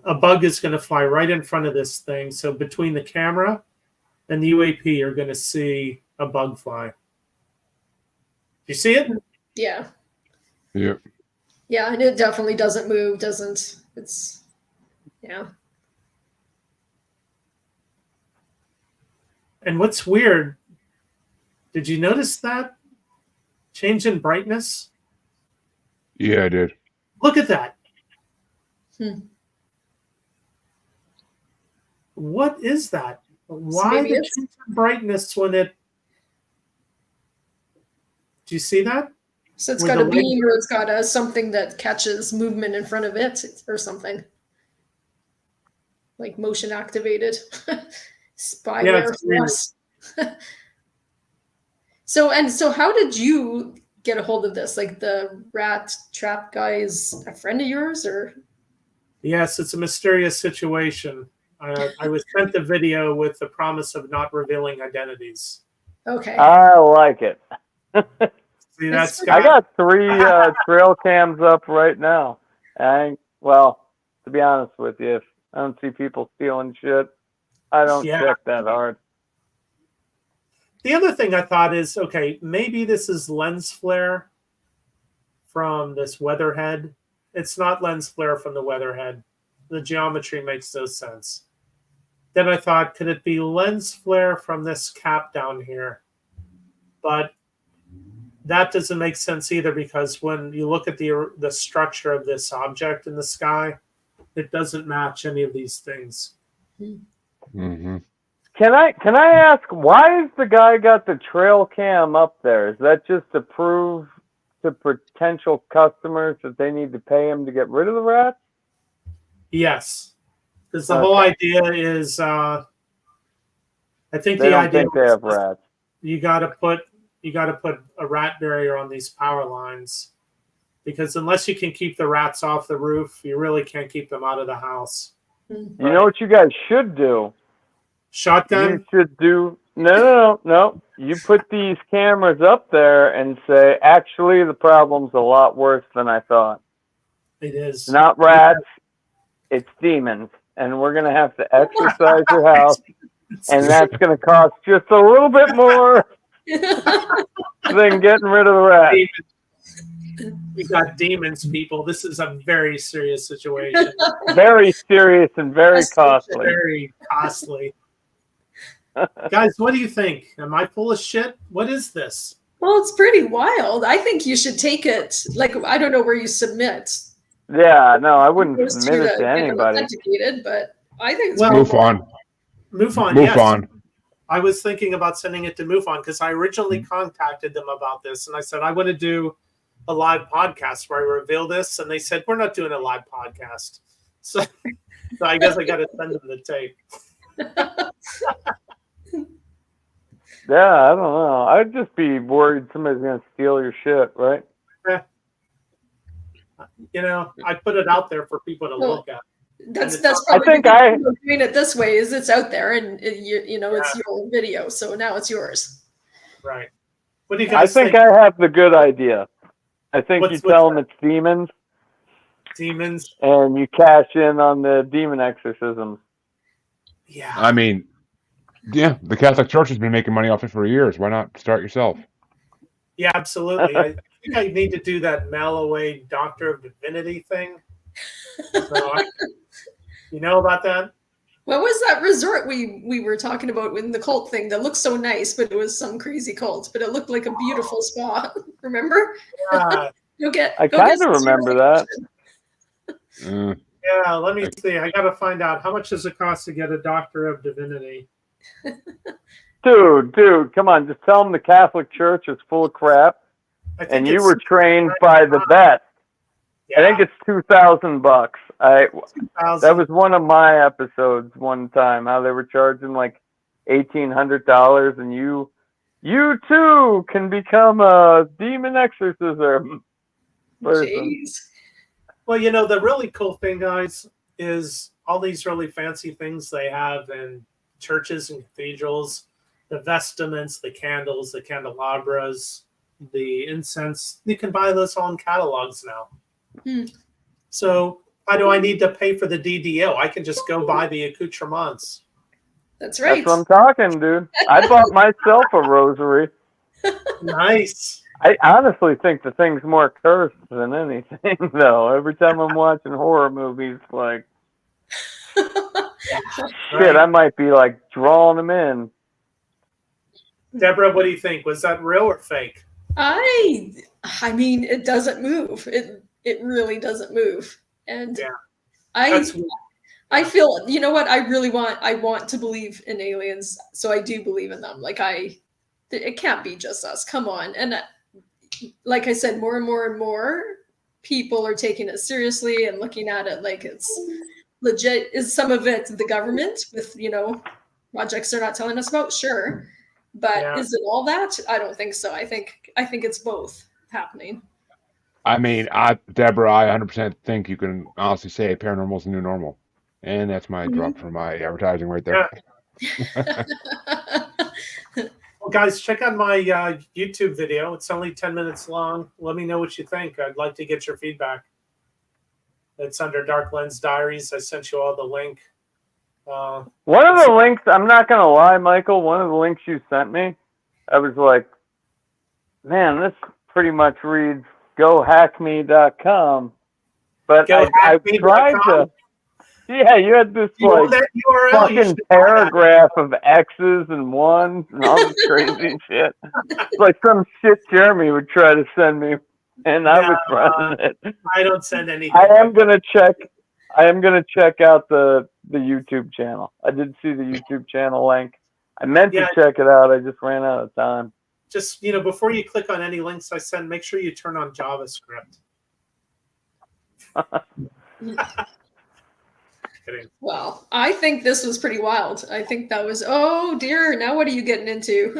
[SPEAKER 2] A bug is going to fly right in front of this thing. So between the camera and the UAP, you're going to see a bug fly. You see it?
[SPEAKER 1] Yeah.
[SPEAKER 3] Yep.
[SPEAKER 1] Yeah, and it definitely doesn't move, doesn't. It's, yeah.
[SPEAKER 2] And what's weird, did you notice that change in brightness?
[SPEAKER 3] Yeah, I did.
[SPEAKER 2] Look at that.
[SPEAKER 1] Hmm.
[SPEAKER 2] What is that? Why the change in brightness when it... Do you see that?
[SPEAKER 1] So it's
[SPEAKER 2] With
[SPEAKER 1] got a
[SPEAKER 2] the
[SPEAKER 1] beam or it's got a something that catches movement in front of it or something. Like motion activated. Spyware plus. So how did you get a hold of this? Like the rat trap guy is a friend of yours or?
[SPEAKER 2] Yes, it's a mysterious situation. I was sent the video with the promise of not revealing identities.
[SPEAKER 1] Okay.
[SPEAKER 4] I like it.
[SPEAKER 2] See, that's
[SPEAKER 4] I got 3 trail cams up right now. Well, to be honest with you, if I don't see people stealing shit, I don't check that hard.
[SPEAKER 2] The other thing I thought is, okay, maybe this is lens flare from this weatherhead. It's not lens flare from the weatherhead. The geometry makes no sense. Then I thought, could it be lens flare from this cap down here? But that doesn't make sense either, because when you look at the structure of this object in the sky, it doesn't match any of these things.
[SPEAKER 3] Mm-hmm.
[SPEAKER 4] Can I ask, why has the guy got the trail cam up there? Is that just to prove to potential customers that they need to pay him to get rid of the rats?
[SPEAKER 2] Yes, because the whole idea is, I think
[SPEAKER 4] they
[SPEAKER 2] the
[SPEAKER 4] don't
[SPEAKER 2] idea
[SPEAKER 4] think they have rats.
[SPEAKER 2] You got to put a rat barrier on these power lines, because unless you can keep the rats off the roof, you really can't keep them out of the house.
[SPEAKER 4] You know what you guys should do?
[SPEAKER 2] Shotgun?
[SPEAKER 4] You should do no. You put these cameras up there and say, actually, the problem's a lot worse than I thought.
[SPEAKER 2] It is.
[SPEAKER 4] It's not rats, it's demons. And we're going to have to exercise your house. And that's going to cost just a little bit more than getting rid of the rats.
[SPEAKER 2] We got demons, people. This is a very serious situation.
[SPEAKER 4] Very serious and very costly.
[SPEAKER 2] Very costly. Guys, what do you think? Am I full of shit? What is this?
[SPEAKER 1] Well, it's pretty wild. I think you should take it. Like, I don't know where you submit.
[SPEAKER 4] Yeah, no, I wouldn't submit it to anybody.
[SPEAKER 1] But I think it's
[SPEAKER 3] MUFON.
[SPEAKER 2] MUFON, yes. I was thinking about sending it to MUFON because I originally contacted them about this, and I said, I want to do a live podcast where I reveal this, and they said, we're not doing a live podcast. So I guess I got to send them the tape.
[SPEAKER 4] Yeah, I don't know. I'd just be worried somebody's going to steal your shit, right?
[SPEAKER 2] You know, I put it out there for people to look at.
[SPEAKER 1] That's probably doing it this way is it's out there and you know it's your video, so now it's yours.
[SPEAKER 2] Right. What do you guys
[SPEAKER 4] think? I have the good idea. I think you tell them it's demons.
[SPEAKER 2] Demons.
[SPEAKER 4] And you cash in on the demon exorcisms.
[SPEAKER 2] Yeah.
[SPEAKER 3] I mean, yeah, the Catholic Church has been making money off it for years. Why not start yourself?
[SPEAKER 2] Yeah, absolutely. I think I need to do that mail away Doctor of Divinity thing. So You know about that?
[SPEAKER 1] What was that resort we were talking about in the cult thing that looked so nice, but it was some crazy cult, but it looked like a beautiful spa. Remember?
[SPEAKER 2] Yeah,
[SPEAKER 1] Go get
[SPEAKER 4] I
[SPEAKER 1] go get
[SPEAKER 4] kind of remember that.
[SPEAKER 3] Mm.
[SPEAKER 2] yeah. Let me see. I got to find out how much does it cost to get a Doctor of Divinity.
[SPEAKER 4] Dude, come on. Just tell them the Catholic Church is full of crap,
[SPEAKER 2] I think
[SPEAKER 4] and you
[SPEAKER 2] it's
[SPEAKER 4] were trained by the best.
[SPEAKER 2] yeah,
[SPEAKER 4] I think it's $2,000. That
[SPEAKER 2] 2,000.
[SPEAKER 4] was one of my episodes one time. How they were charging like $1,800, and you too can become a demon exorcism person.
[SPEAKER 1] Jeez.
[SPEAKER 2] Well, you know, the really cool thing, guys, is all these really fancy things they have in churches and cathedrals, the vestments, the candles, the candelabras, the incense. You can buy those all in catalogs now.
[SPEAKER 1] Hmm.
[SPEAKER 2] So why do I need to pay for the DDO? I can just go buy the accoutrements.
[SPEAKER 1] That's right.
[SPEAKER 4] That's what I'm talking, dude. I bought myself a rosary.
[SPEAKER 2] Nice.
[SPEAKER 4] I honestly think the thing's more cursed than anything, though. Every time I'm watching horror movies, like, shit, I might be like drawing them in.
[SPEAKER 2] Deborah, what do you think? Was that real or fake?
[SPEAKER 1] I mean, it doesn't move. It really doesn't move. And
[SPEAKER 2] Yeah,
[SPEAKER 1] I
[SPEAKER 2] that's
[SPEAKER 1] I feel, you know what, I want to believe in aliens, so I do believe in them. Like it can't be just us. Come on. And like I said, more and more and more people are taking it seriously and looking at it like it's legit. Is some of it the government with, projects they're not telling us about? Sure. But
[SPEAKER 2] Yeah.
[SPEAKER 1] is it all that? I don't think so. I think it's both happening.
[SPEAKER 3] I mean, Deborah, I 100% think you can honestly say paranormal's the new normal. And that's my drop for my advertising right there.
[SPEAKER 2] Yeah. Well, guys, check out my YouTube video. It's only 10 minutes long. Let me know what you think. I'd like to get your feedback. It's under Dark Lens Diaries. I sent you all the link.
[SPEAKER 4] One of the links, I'm not going to lie, Michael, one of the links you sent me, I was like, man, this pretty much reads gohackme.com. But I tried to. Yeah, you had this like
[SPEAKER 2] URL,
[SPEAKER 4] fucking paragraph of X's and ones and all this crazy shit. It's like some shit Jeremy would try to send me, and I was running it.
[SPEAKER 2] I don't send anything.
[SPEAKER 4] I am gonna check out the YouTube channel. I did see the YouTube channel link. I meant to check it out. I just ran out of time.
[SPEAKER 2] Just, before you click on any links I send, make sure you turn on JavaScript.
[SPEAKER 1] Well, I think this was pretty wild. I think that was, oh dear, now what are you getting into?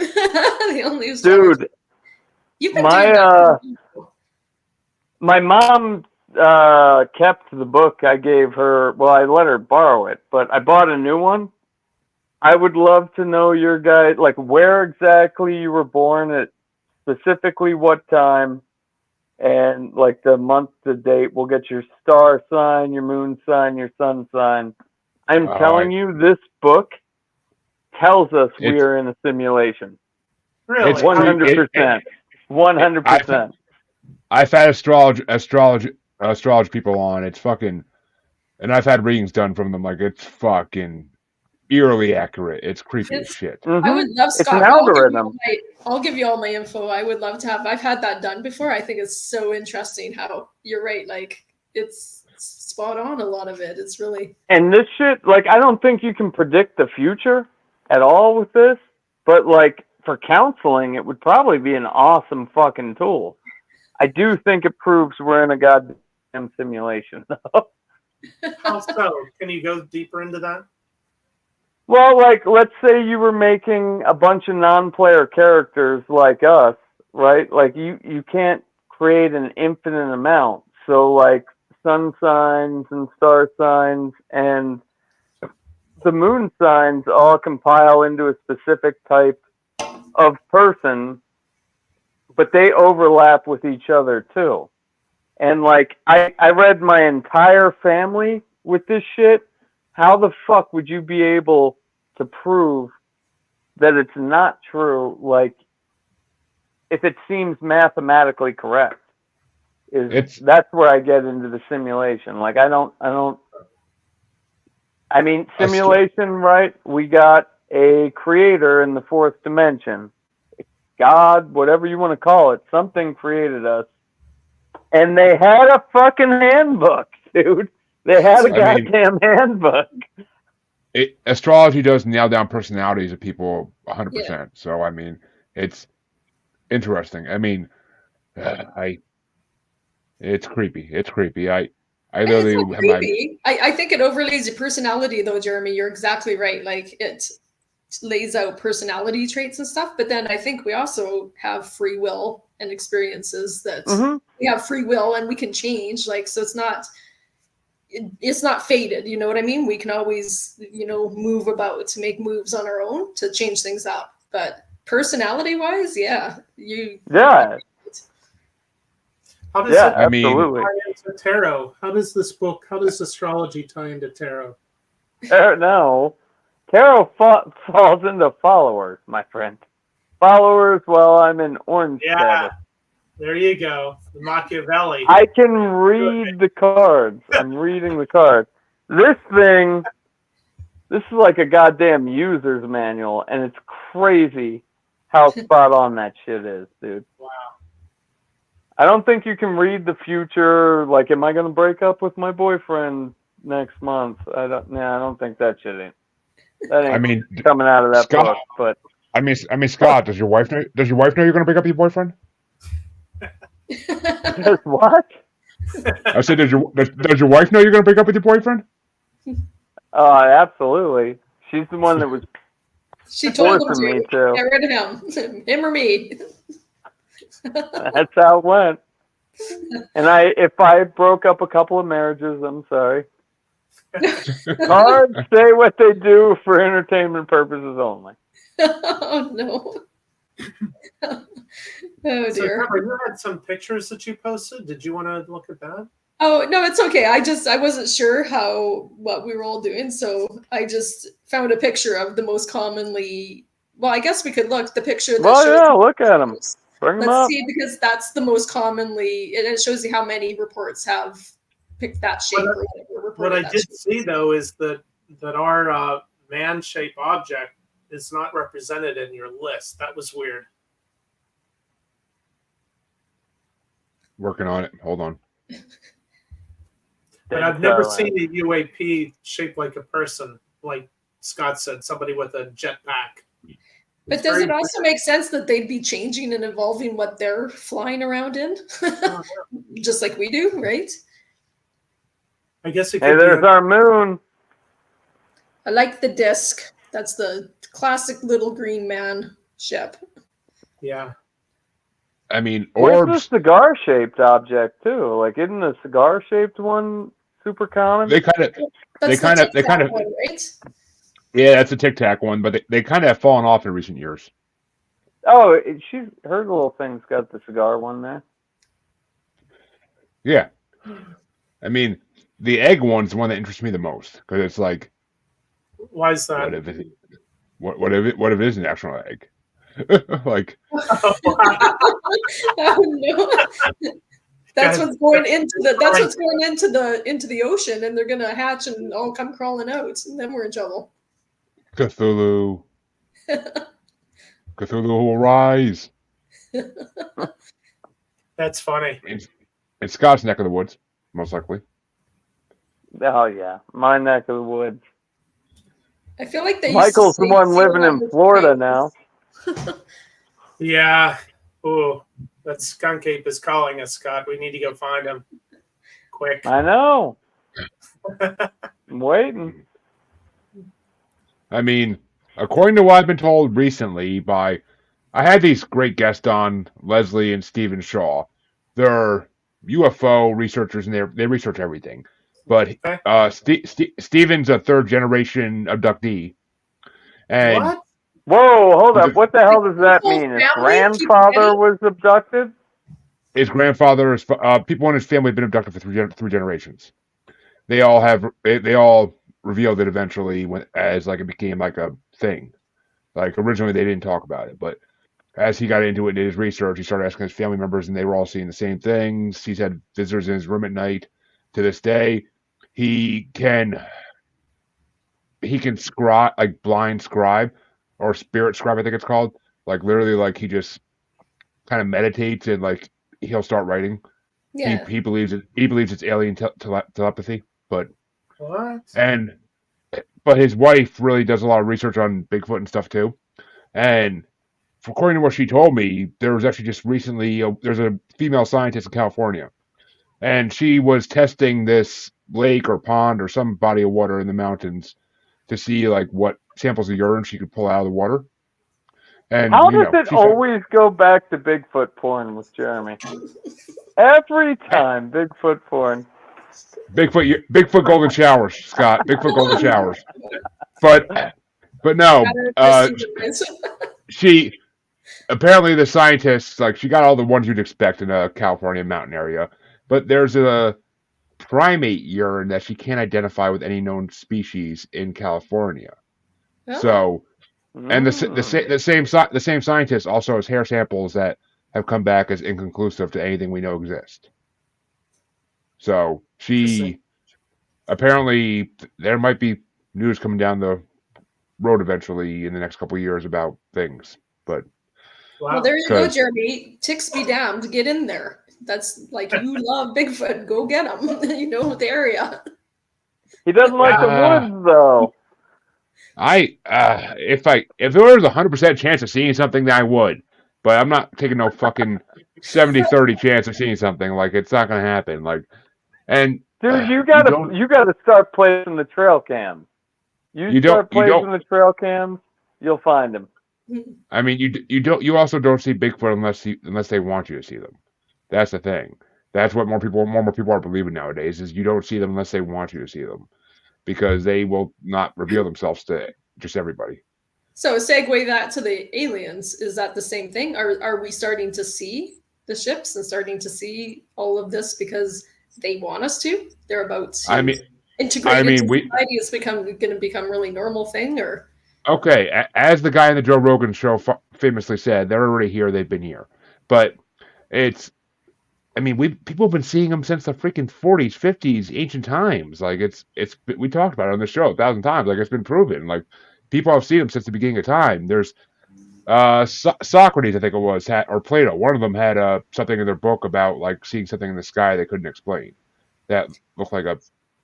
[SPEAKER 4] Dude,
[SPEAKER 1] you've been doing that.
[SPEAKER 4] My mom kept the book I gave her. Well, I let her borrow it, but I bought a new one. I would love to know your guys, like where exactly you were born at, specifically what time, and like the month to date. We'll get your star sign, your moon sign, your sun sign. I'm telling you, this book tells us we are in a simulation.
[SPEAKER 2] Really?
[SPEAKER 4] It's 100%. 100%.
[SPEAKER 3] I've had astrology people on. It's fucking, and I've had readings done from them. Like, it's fucking eerily accurate. It's creepy as shit.
[SPEAKER 1] I would love, Scott.
[SPEAKER 4] It's an algorithm.
[SPEAKER 1] I'll give you all my info. I would love to have. I've had that done before. I think it's so interesting how you're right. Like, it's spot on. A lot of it. It's really.
[SPEAKER 4] And this shit, like, I don't think you can predict the future at all with this. But like for counseling, it would probably be an awesome fucking tool. I do think it proves we're in a goddamn simulation.
[SPEAKER 2] How so? Can you go deeper into that?
[SPEAKER 4] Well, like, let's say you were making a bunch of non-player characters like us, right? Like, you can't create an infinite amount. So, like, sun signs and star signs and the moon signs all compile into a specific type of person, but they overlap with each other, too. And, like, I read my entire family with this shit. How the fuck would you be able to prove that it's not true? Like, if it seems mathematically correct, that's where I get into the simulation. Like, I don't. I mean, simulation, right? We got a creator in the fourth dimension. God, whatever you want to call it, something created us. And they had a fucking handbook, dude. They had a goddamn handbook.
[SPEAKER 3] Astrology does nail down personalities of people 100%. So, I mean, it's interesting. I mean, it's creepy. It's creepy. I literally
[SPEAKER 1] it's not creepy. I think it overlays your personality, though, Jeremy. You're exactly right. Like, it lays out personality traits and stuff, but then I think we also have free will and experiences that we have free will and we can change. Like, so it's not fated, you know what I mean? We can always, move about to make moves on our own to change things up. But personality wise,
[SPEAKER 2] How does it
[SPEAKER 4] absolutely.
[SPEAKER 2] tie into tarot? How does astrology tie into tarot?
[SPEAKER 4] No. Tarot falls into followers, my friend. Followers, well, I'm in orange status.
[SPEAKER 2] There you go. The Machiavelli.
[SPEAKER 4] I can read the cards. I'm reading the cards. This is like a goddamn user's manual, and it's crazy how spot on that shit is, dude.
[SPEAKER 2] Wow.
[SPEAKER 4] I don't think you can read the future. Like, am I going to break up with my boyfriend next month? I don't think that shit ain't. That ain't coming out of that
[SPEAKER 3] Scott,
[SPEAKER 4] book. But
[SPEAKER 3] I mean, Scott, does your wife know? Does your wife know you're going to break up with your boyfriend?
[SPEAKER 4] Does what?
[SPEAKER 3] I said, does your wife know you're going to break up with your boyfriend?
[SPEAKER 4] Absolutely. She's the one that was.
[SPEAKER 1] She told him
[SPEAKER 4] me to
[SPEAKER 1] get rid of him or me.
[SPEAKER 4] That's how it went. And if I broke up a couple of marriages, I'm sorry. Cards say what they do for entertainment purposes only.
[SPEAKER 1] Oh no. Oh dear.
[SPEAKER 2] So, Trevor, you had some pictures that you posted. Did you want to look at that?
[SPEAKER 1] Oh no, it's okay. I wasn't sure what we were all doing, so I just found a picture of the most commonly. Well, I guess we could look the picture.
[SPEAKER 4] Look at them. Bring them up.
[SPEAKER 1] Let's see, because that's the most commonly. It shows you how many reports have picked that shape.
[SPEAKER 2] What I did see though is that our man-shaped object is not represented in your list. That was weird.
[SPEAKER 3] Working on it. Hold on.
[SPEAKER 2] But I've never seen a UAP shaped like a person, like Scott said, somebody with a jetpack.
[SPEAKER 1] But does it also make sense that they'd be changing and evolving what they're flying around in? Just like we do, right?
[SPEAKER 2] I guess it could
[SPEAKER 4] Hey, there's our moon.
[SPEAKER 1] I like the disc. That's the classic little green man ship.
[SPEAKER 2] Yeah.
[SPEAKER 3] I mean, orbs.
[SPEAKER 4] Where's the cigar-shaped object too? Like, isn't the cigar-shaped one super common?
[SPEAKER 3] They kind of,
[SPEAKER 1] one, right?
[SPEAKER 3] Yeah, that's a Tic Tac one, but they kind of have fallen off in recent years.
[SPEAKER 4] Oh, her little thing's got the cigar one there.
[SPEAKER 3] Yeah. I mean, the egg one's the one that interests me the most because it's like,
[SPEAKER 2] why is that?
[SPEAKER 3] What if it is an actual egg? Like,
[SPEAKER 1] oh no. That's what's going into the ocean, and they're gonna hatch and all come crawling out, and then we're in trouble.
[SPEAKER 3] Cthulhu will rise.
[SPEAKER 2] That's funny.
[SPEAKER 3] In Scott's neck of the woods, most likely.
[SPEAKER 4] Oh yeah, my neck of the woods.
[SPEAKER 1] I feel like
[SPEAKER 4] Michael's the one living in Florida now.
[SPEAKER 2] Yeah. Oh, that skunk ape is calling us, Scott. We need to go find him. Quick.
[SPEAKER 4] I know. I'm waiting.
[SPEAKER 3] I mean, according to what I've been told recently I had these great guests on, Leslie and Stephen Shaw. They're UFO researchers and they research everything. But Stephen's a third generation abductee. And
[SPEAKER 2] what?
[SPEAKER 4] Whoa, hold up. What the hell does that mean? His grandfather was abducted?
[SPEAKER 3] His grandfather, people in his family have been abducted for three generations. They all revealed it eventually as like it became like a thing. Like originally they didn't talk about it, but as he got into it and did his research, he started asking his family members and they were all seeing the same things. He's had visitors in his room at night. To this day, he can he can scribe, like blind scribe or spirit scribe, I think it's called. Like literally, like he just kind of meditates and like he'll start writing.
[SPEAKER 1] Yeah.
[SPEAKER 3] He believes it's alien telepathy, but
[SPEAKER 2] What?
[SPEAKER 3] but his wife really does a lot of research on Bigfoot and stuff too. And according to what she told me, there was actually just recently there's a female scientist in California, and she was testing this lake or pond or some body of water in the mountains to see like what samples of urine she could pull out of the water. And
[SPEAKER 4] How
[SPEAKER 3] you
[SPEAKER 4] does
[SPEAKER 3] know,
[SPEAKER 4] it always go back to Bigfoot porn with Jeremy? Every time, Bigfoot porn.
[SPEAKER 3] Bigfoot golden showers, Scott. Bigfoot golden showers. But no, she apparently the scientists like she got all the ones you'd expect in a California mountain area, but there's a primate urine that she can't identify with any known species in California.
[SPEAKER 1] Oh.
[SPEAKER 3] So, and the same scientist also has hair samples that have come back as inconclusive to anything we know exist. So she apparently there might be news coming down the road eventually in the next couple of years about things, but
[SPEAKER 1] well, there you go, Jeremy. Ticks be damned. Get in there. That's like you love Bigfoot. Go get him. You know the area.
[SPEAKER 4] He doesn't like the woods, though.
[SPEAKER 3] If there was a 100% chance of seeing something, then I would. But I'm not taking no fucking 70-30 chance of seeing something. Like it's not gonna happen. Like, and
[SPEAKER 4] dude, you gotta start placing the trail cams. You start placing the trail cams, you'll find them.
[SPEAKER 3] I mean, you also don't see Bigfoot unless they want you to see them. That's the thing. That's what more and more people are believing nowadays is you don't see them unless they want you to see them, because they will not reveal themselves to just everybody.
[SPEAKER 1] So segue that to the aliens. Is that the same thing? Are we starting to see the ships and starting to see all of this because they want us to? They're about to integrate into society. It's going to become really normal thing, or?
[SPEAKER 3] Okay, as the guy in the Joe Rogan show famously said, they're already here. They've been here, but it's. I mean, people have been seeing them since the freaking 40s, 50s, ancient times. Like it's we talked about it on the show 1,000 times. Like it's been proven. Like people have seen them since the beginning of time. There's Socrates, I think it was, or Plato. One of them had something in their book about like seeing something in the sky they couldn't explain that looked like a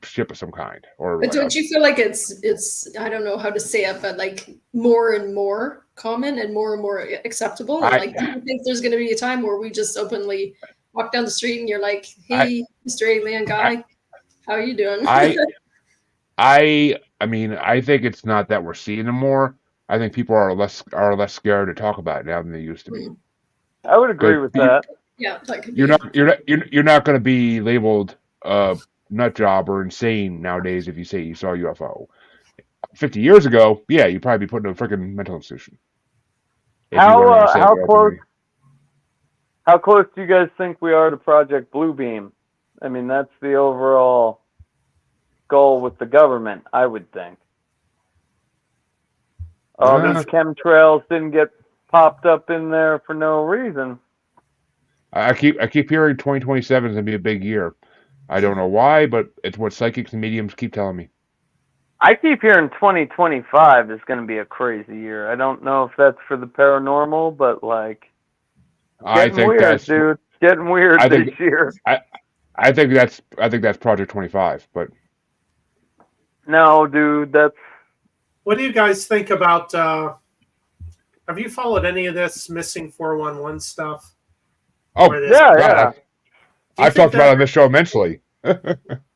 [SPEAKER 3] ship of some kind. Or
[SPEAKER 1] but don't you feel like it's I don't know how to say it, but like more and more common and more acceptable? Like, do you think there's going to be a time where we just openly walk down the street and you're like, "Hey, Mr. Alien guy, how are you doing?"
[SPEAKER 3] I mean, I think it's not that we're seeing them more. I think people are less scared to talk about it now than they used to be.
[SPEAKER 4] I would agree with that.
[SPEAKER 1] Yeah,
[SPEAKER 3] you're not going to be labeled nut job or insane nowadays if you say you saw a UFO. 50 years ago, yeah, you'd probably be put in a freaking mental institution.
[SPEAKER 4] How close do you guys think we are to Project Bluebeam? I mean, that's the overall goal with the government, I would think. All these chemtrails didn't get popped up in there for no reason.
[SPEAKER 3] I keep hearing 2027 is gonna be a big year. I don't know why, but it's what psychics and mediums keep telling me.
[SPEAKER 4] I keep hearing 2025 is going to be a crazy year. I don't know if that's for the paranormal, but like, getting weird, dude. Getting weird this year.
[SPEAKER 3] I think that's Project 25, but
[SPEAKER 4] no, dude, that's.
[SPEAKER 2] What do you guys think about? Have you followed any of this missing 411 stuff?
[SPEAKER 3] Oh, yeah. I've talked about it on this show immensely.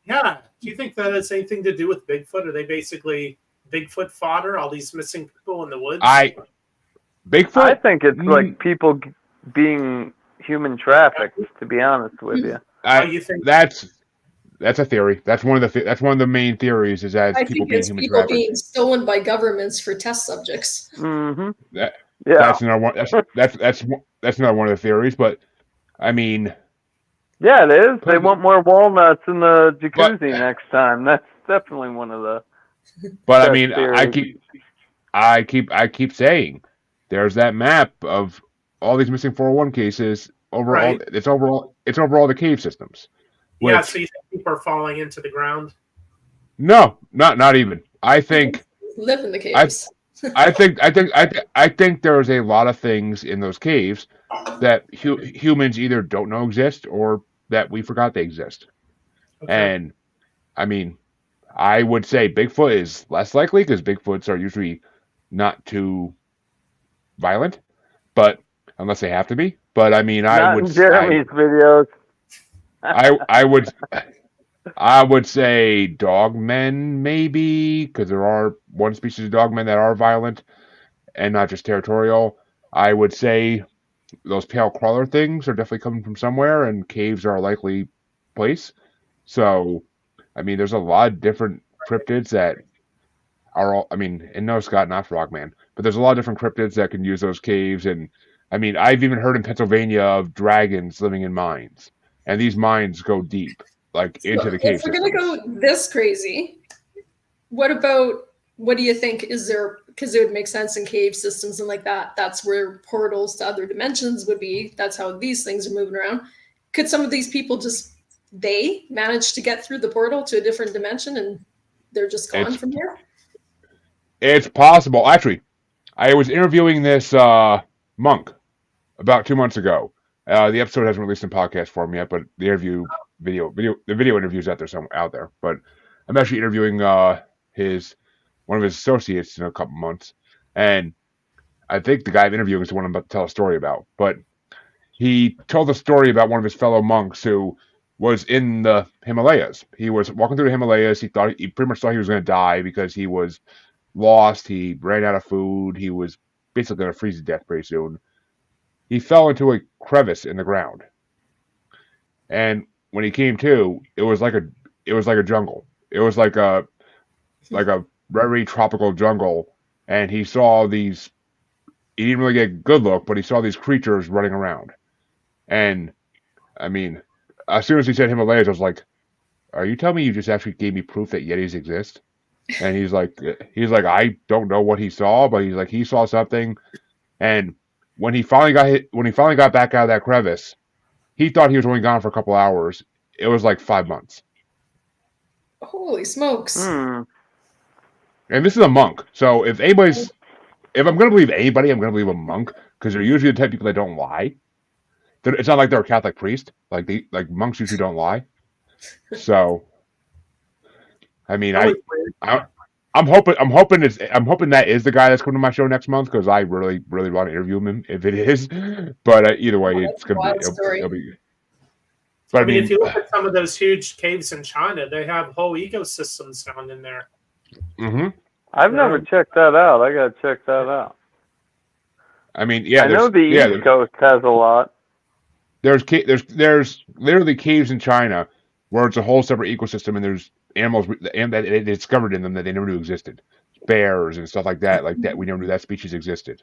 [SPEAKER 2] Yeah. Do you think that has anything to do with Bigfoot? Are they basically Bigfoot fodder? All these missing people in the woods?
[SPEAKER 3] Bigfoot?
[SPEAKER 4] I think it's like people being human trafficked. To be honest with you,
[SPEAKER 2] you think
[SPEAKER 3] that's a theory. That's one of the main theories is that people being human trafficked.
[SPEAKER 1] People being stolen by governments for test subjects.
[SPEAKER 4] Mm-hmm.
[SPEAKER 3] That's another one. That's another one of the theories. But I mean.
[SPEAKER 4] Yeah, it is. They want more walnuts in the jacuzzi next time. That's definitely one of the.
[SPEAKER 3] But I mean, theories. I keep saying, there's that map of all these missing 401 cases overall. Right. It's over all the cave systems.
[SPEAKER 2] Yeah, so you think people are falling into the ground?
[SPEAKER 3] No, not even. I think
[SPEAKER 1] live in the caves.
[SPEAKER 3] I think there's a lot of things in those caves that humans either don't know exist or that we forgot they exist.
[SPEAKER 2] Okay.
[SPEAKER 3] And I mean, I would say Bigfoot is less likely because Bigfoots are usually not too violent, but unless they have to be. But I mean,
[SPEAKER 4] Not in Jeremy's videos.
[SPEAKER 3] I would say dogmen maybe because there are one species of dogmen that are violent and not just territorial. I would say those pale crawler things are definitely coming from somewhere, and caves are a likely place. So, I mean, there's a lot of different cryptids that are all. I mean, and no, Scott, not Frogman, but there's a lot of different cryptids that can use those caves. And I mean, I've even heard in Pennsylvania of dragons living in mines, and these mines go deep, like into the cave
[SPEAKER 1] if we're
[SPEAKER 3] systems.
[SPEAKER 1] gonna go this crazy, what do you think is there? Because it would make sense in cave systems and like that. That's where portals to other dimensions would be. That's how these things are moving around. Could some of these people just they manage to get through the portal to a different dimension and they're just gone from here?
[SPEAKER 3] It's possible. Actually, I was interviewing this monk about 2 months ago. The episode hasn't released in podcast form yet, but the video interview's out there. But I'm actually interviewing one of his associates in a couple months, and I think the guy I'm interviewing is the one I'm about to tell a story about. But he told a story about one of his fellow monks who was in the Himalayas. He was walking through the Himalayas. He pretty much thought he was going to die because he was lost. He ran out of food. He was basically going to freeze to death pretty soon. He fell into a crevice in the ground, and when he came to, it was like a jungle. It was like a very tropical jungle, and he saw these. He didn't really get a good look, but he saw these creatures running around, and I mean, as soon as he said Himalayas, I was like, "Are you telling me you just actually gave me proof that Yetis exist?" And he's like, I don't know what he saw, but he's like, he saw something. And when he finally got back out of that crevice, he thought he was only gone for a couple hours. It was like 5 months.
[SPEAKER 1] Holy smokes!
[SPEAKER 3] And this is a monk, so if I'm going to believe anybody, I'm going to believe a monk because they're usually the type of people that don't lie. It's not like they're a Catholic priest. Like monks usually don't lie. So, I mean, I'm hoping that is the guy that's coming to my show next month because I really really want to interview him if it is. But either way, it's gonna be it'll be. But
[SPEAKER 2] I mean, if you look at some of those huge caves in China, they have whole ecosystems down in there.
[SPEAKER 3] Mm-hmm.
[SPEAKER 4] I've never checked that out. I gotta check that out.
[SPEAKER 3] I mean, yeah,
[SPEAKER 4] I know the East Coast has a lot.
[SPEAKER 3] There's literally caves in China where it's a whole separate ecosystem, and there's animals and that they discovered in them that they never knew existed, bears and stuff like that we never knew that species existed.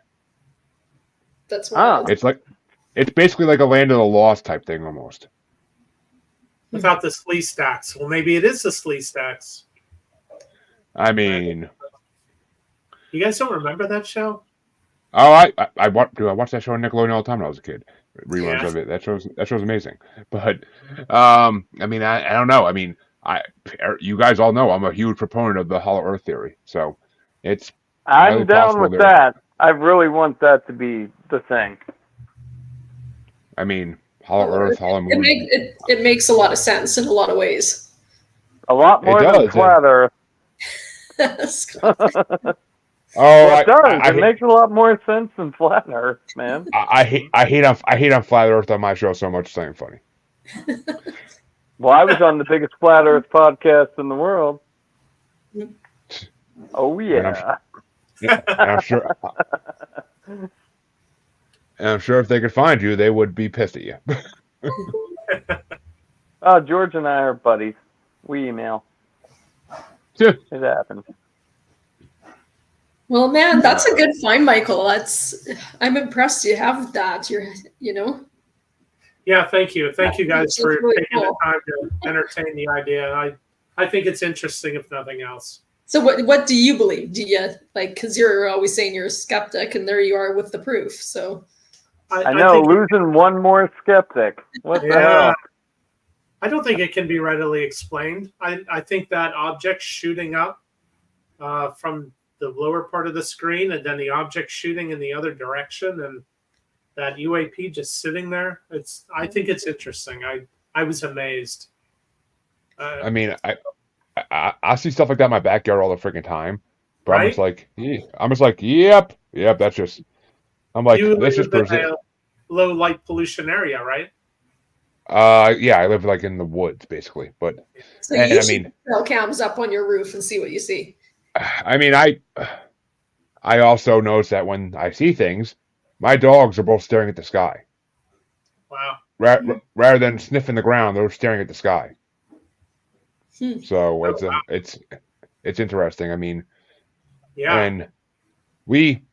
[SPEAKER 1] That's wild.
[SPEAKER 3] It's basically like a land of the lost type thing almost.
[SPEAKER 2] Without the slee stacks. Well, maybe it is the slee stacks.
[SPEAKER 3] I mean,
[SPEAKER 2] you guys don't remember that show?
[SPEAKER 3] Oh, I watched that show on Nickelodeon all the time when I was a kid. Reruns of it. That show's amazing. But I mean, I don't know. I mean, you guys all know I'm a huge proponent of the Hollow Earth theory. So I'm
[SPEAKER 4] down with that. I really want that to be the thing.
[SPEAKER 3] I mean, Hollow Earth, Hollow Moon.
[SPEAKER 1] It makes a lot of sense in a lot of ways.
[SPEAKER 4] A lot more than Flat Earth.
[SPEAKER 3] Oh,
[SPEAKER 4] it does. It makes a lot more sense than Flat Earth, man.
[SPEAKER 3] I hate on Flat Earth on my show so much. It's not even funny.
[SPEAKER 4] Well, I was on the biggest Flat Earth podcast in the world. Oh yeah.
[SPEAKER 3] And I'm sure if they could find you, they would be pissed at you.
[SPEAKER 4] Oh, George and I are buddies. We email. It happens.
[SPEAKER 1] Well, man, that's a good find, Michael. I'm impressed you have that.
[SPEAKER 2] Yeah, thank you. Thank you guys for taking the time to entertain the idea. I think it's interesting, if nothing else.
[SPEAKER 1] So what do you believe? Do you because you're always saying you're a skeptic, and there you are with the proof. So
[SPEAKER 4] I know losing one more skeptic. What the hell?
[SPEAKER 2] I don't think it can be readily explained. I think that object shooting up from the lower part of the screen, and then the object shooting in the other direction, and that UAP just sitting there. I think it's interesting. I was amazed.
[SPEAKER 3] I mean, I see stuff like that in my backyard all the freaking time, but
[SPEAKER 2] Right?
[SPEAKER 3] I'm just like, yep, that's just. I'm like,
[SPEAKER 2] You
[SPEAKER 3] this
[SPEAKER 2] live
[SPEAKER 3] just
[SPEAKER 2] in
[SPEAKER 3] present.
[SPEAKER 2] a low light pollution area, right?
[SPEAKER 3] Yeah, I live like in the woods basically, but
[SPEAKER 1] So
[SPEAKER 3] and
[SPEAKER 1] you
[SPEAKER 3] I
[SPEAKER 1] should
[SPEAKER 3] mean,
[SPEAKER 1] put trail cams up on your roof and see what you see.
[SPEAKER 3] I mean, I also notice that when I see things, my dogs are both staring at the sky.
[SPEAKER 2] Wow.
[SPEAKER 3] Rather than sniffing the ground, they're staring at the sky.
[SPEAKER 1] Hmm.
[SPEAKER 3] So
[SPEAKER 2] Oh, wow.
[SPEAKER 3] it's interesting. I mean,
[SPEAKER 2] Yeah.
[SPEAKER 3] and we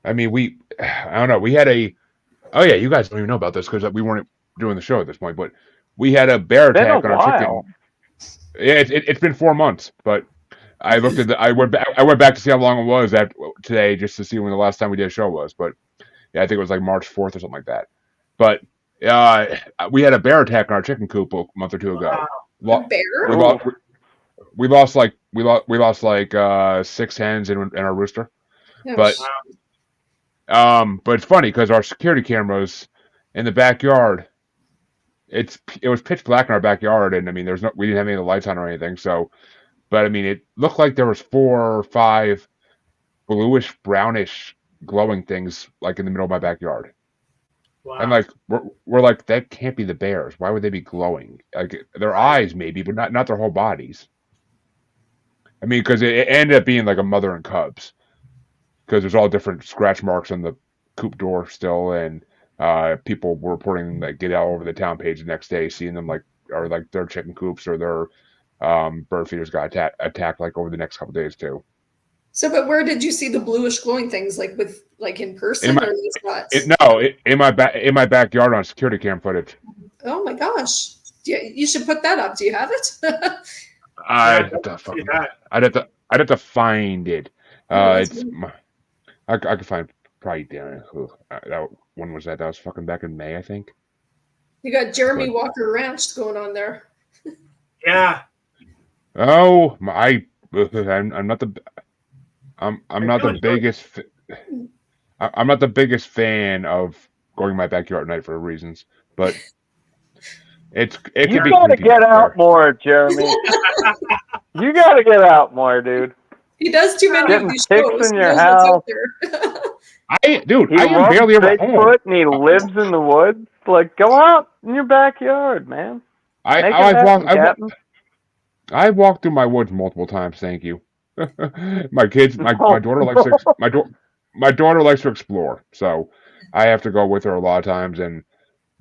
[SPEAKER 3] I don't know. We had oh yeah, you guys don't even know about this because we weren't doing the show at this point, but we had a bear
[SPEAKER 4] Been a
[SPEAKER 3] attack on our chicken.
[SPEAKER 4] while.
[SPEAKER 3] Yeah, it's been 4 months, but I looked at I went back to see how long it was today just to see when the last time we did a show was. But yeah, I think it was like March 4th or something like that. But we had a bear attack on our chicken coop a month or two ago.
[SPEAKER 1] A bear?
[SPEAKER 3] We lost. We lost like 6 hens and our rooster.
[SPEAKER 1] Oh,
[SPEAKER 3] But but it's funny because our security cameras in the backyard, it was pitch black in our backyard, and I mean we didn't have any of the lights on or anything. So, but I mean it looked like there was 4 or 5 bluish brownish glowing things like in the middle of my backyard.
[SPEAKER 2] Wow.
[SPEAKER 3] And like we're like, that can't be the bears. Why would they be glowing? Like their eyes maybe, but not their whole bodies. I mean, because it ended up being like a mother and cubs, because there's all different scratch marks on the coop door still, and people were reporting that get all over the town page the next day, seeing them like their chicken coops or their bird feeders got attacked like over the next couple days too.
[SPEAKER 1] So, but where did you see the bluish glowing things? Like in person, or these spots?
[SPEAKER 3] In my backyard on security cam footage.
[SPEAKER 1] Oh my gosh! You should put that up. Do you have it?
[SPEAKER 3] I'd have to find it. I could find probably down. When was that? That was fucking back in May, I think.
[SPEAKER 1] You got Jeremy Walker Ranch going on there.
[SPEAKER 2] Yeah.
[SPEAKER 3] Oh, I'm not the I'm not the biggest. I'm not the biggest fan of going in my backyard at night for reasons, but it could be.
[SPEAKER 4] You gotta get out more, Jeremy. You gotta get out more, dude.
[SPEAKER 1] He does too many of these shows.
[SPEAKER 4] In your house.
[SPEAKER 3] I am barely ever home.
[SPEAKER 4] And he lives in the woods. Like, go out in your backyard, man.
[SPEAKER 3] I've walked through my woods multiple times. Thank you. My daughter likes to explore, so I have to go with her a lot of times. And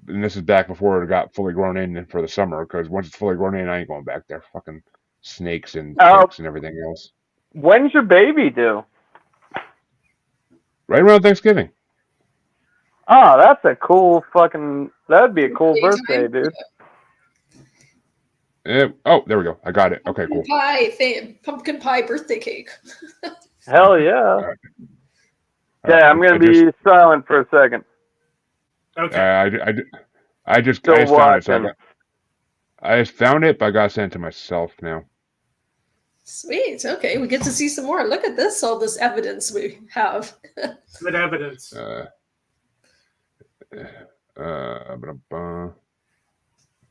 [SPEAKER 3] this is back before it got fully grown in for the summer. Because once it's fully grown in, I ain't going back there. Fucking snakes and ticks and everything else.
[SPEAKER 4] When's your baby due?
[SPEAKER 3] Right around Thanksgiving.
[SPEAKER 4] Oh, that's a cool fucking. That'd be a cool birthday, dude.
[SPEAKER 3] Oh, there we go. I got it. Okay, cool.
[SPEAKER 1] Pumpkin pie birthday cake.
[SPEAKER 4] Hell yeah. Yeah, I'm gonna be silent for a second.
[SPEAKER 2] Okay.
[SPEAKER 3] I just found it. So I just found it, but I gotta send it to myself now.
[SPEAKER 1] Sweet. Okay, we get to see some more. Look at this, all this evidence we have.
[SPEAKER 2] Good evidence.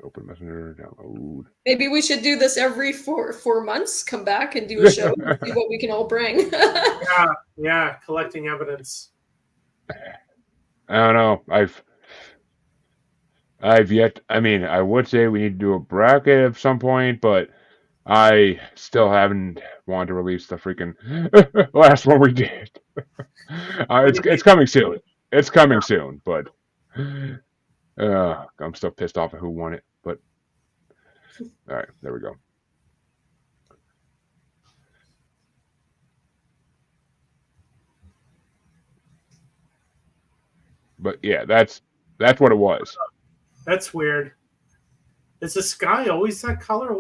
[SPEAKER 3] Open Messenger, download.
[SPEAKER 1] Maybe we should do this every 4 months. Come back and do a show. See what we can all bring.
[SPEAKER 2] yeah, collecting evidence.
[SPEAKER 3] I don't know. I've yet. I mean, I would say we need to do a bracket at some point, but I still haven't wanted to release the freaking last one we did. It's coming soon. It's coming soon, but I'm still pissed off at who won it. But all right, there we go. But yeah, that's what it was.
[SPEAKER 2] That's weird. Is the sky always that color?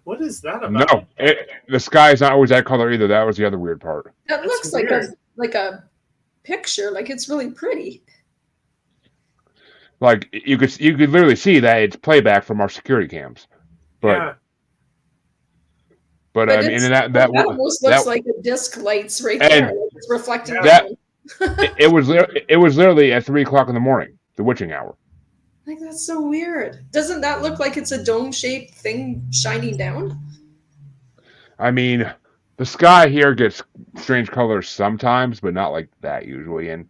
[SPEAKER 2] What is that about?
[SPEAKER 3] No, the sky is not always that color either. That was the other weird part.
[SPEAKER 1] That looks like a picture. Like it's really pretty.
[SPEAKER 3] Like you could literally see that it's playback from our security cams, but But I mean, and that
[SPEAKER 1] almost looks like the disc lights right
[SPEAKER 3] and
[SPEAKER 1] there. Like it's reflecting
[SPEAKER 3] that
[SPEAKER 1] down.
[SPEAKER 3] it was literally at 3 o'clock in the morning, the witching hour.
[SPEAKER 1] Like that's so weird. Doesn't that look like it's a dome-shaped thing shining down?
[SPEAKER 3] I mean, the sky here gets strange colors sometimes, but not like that usually.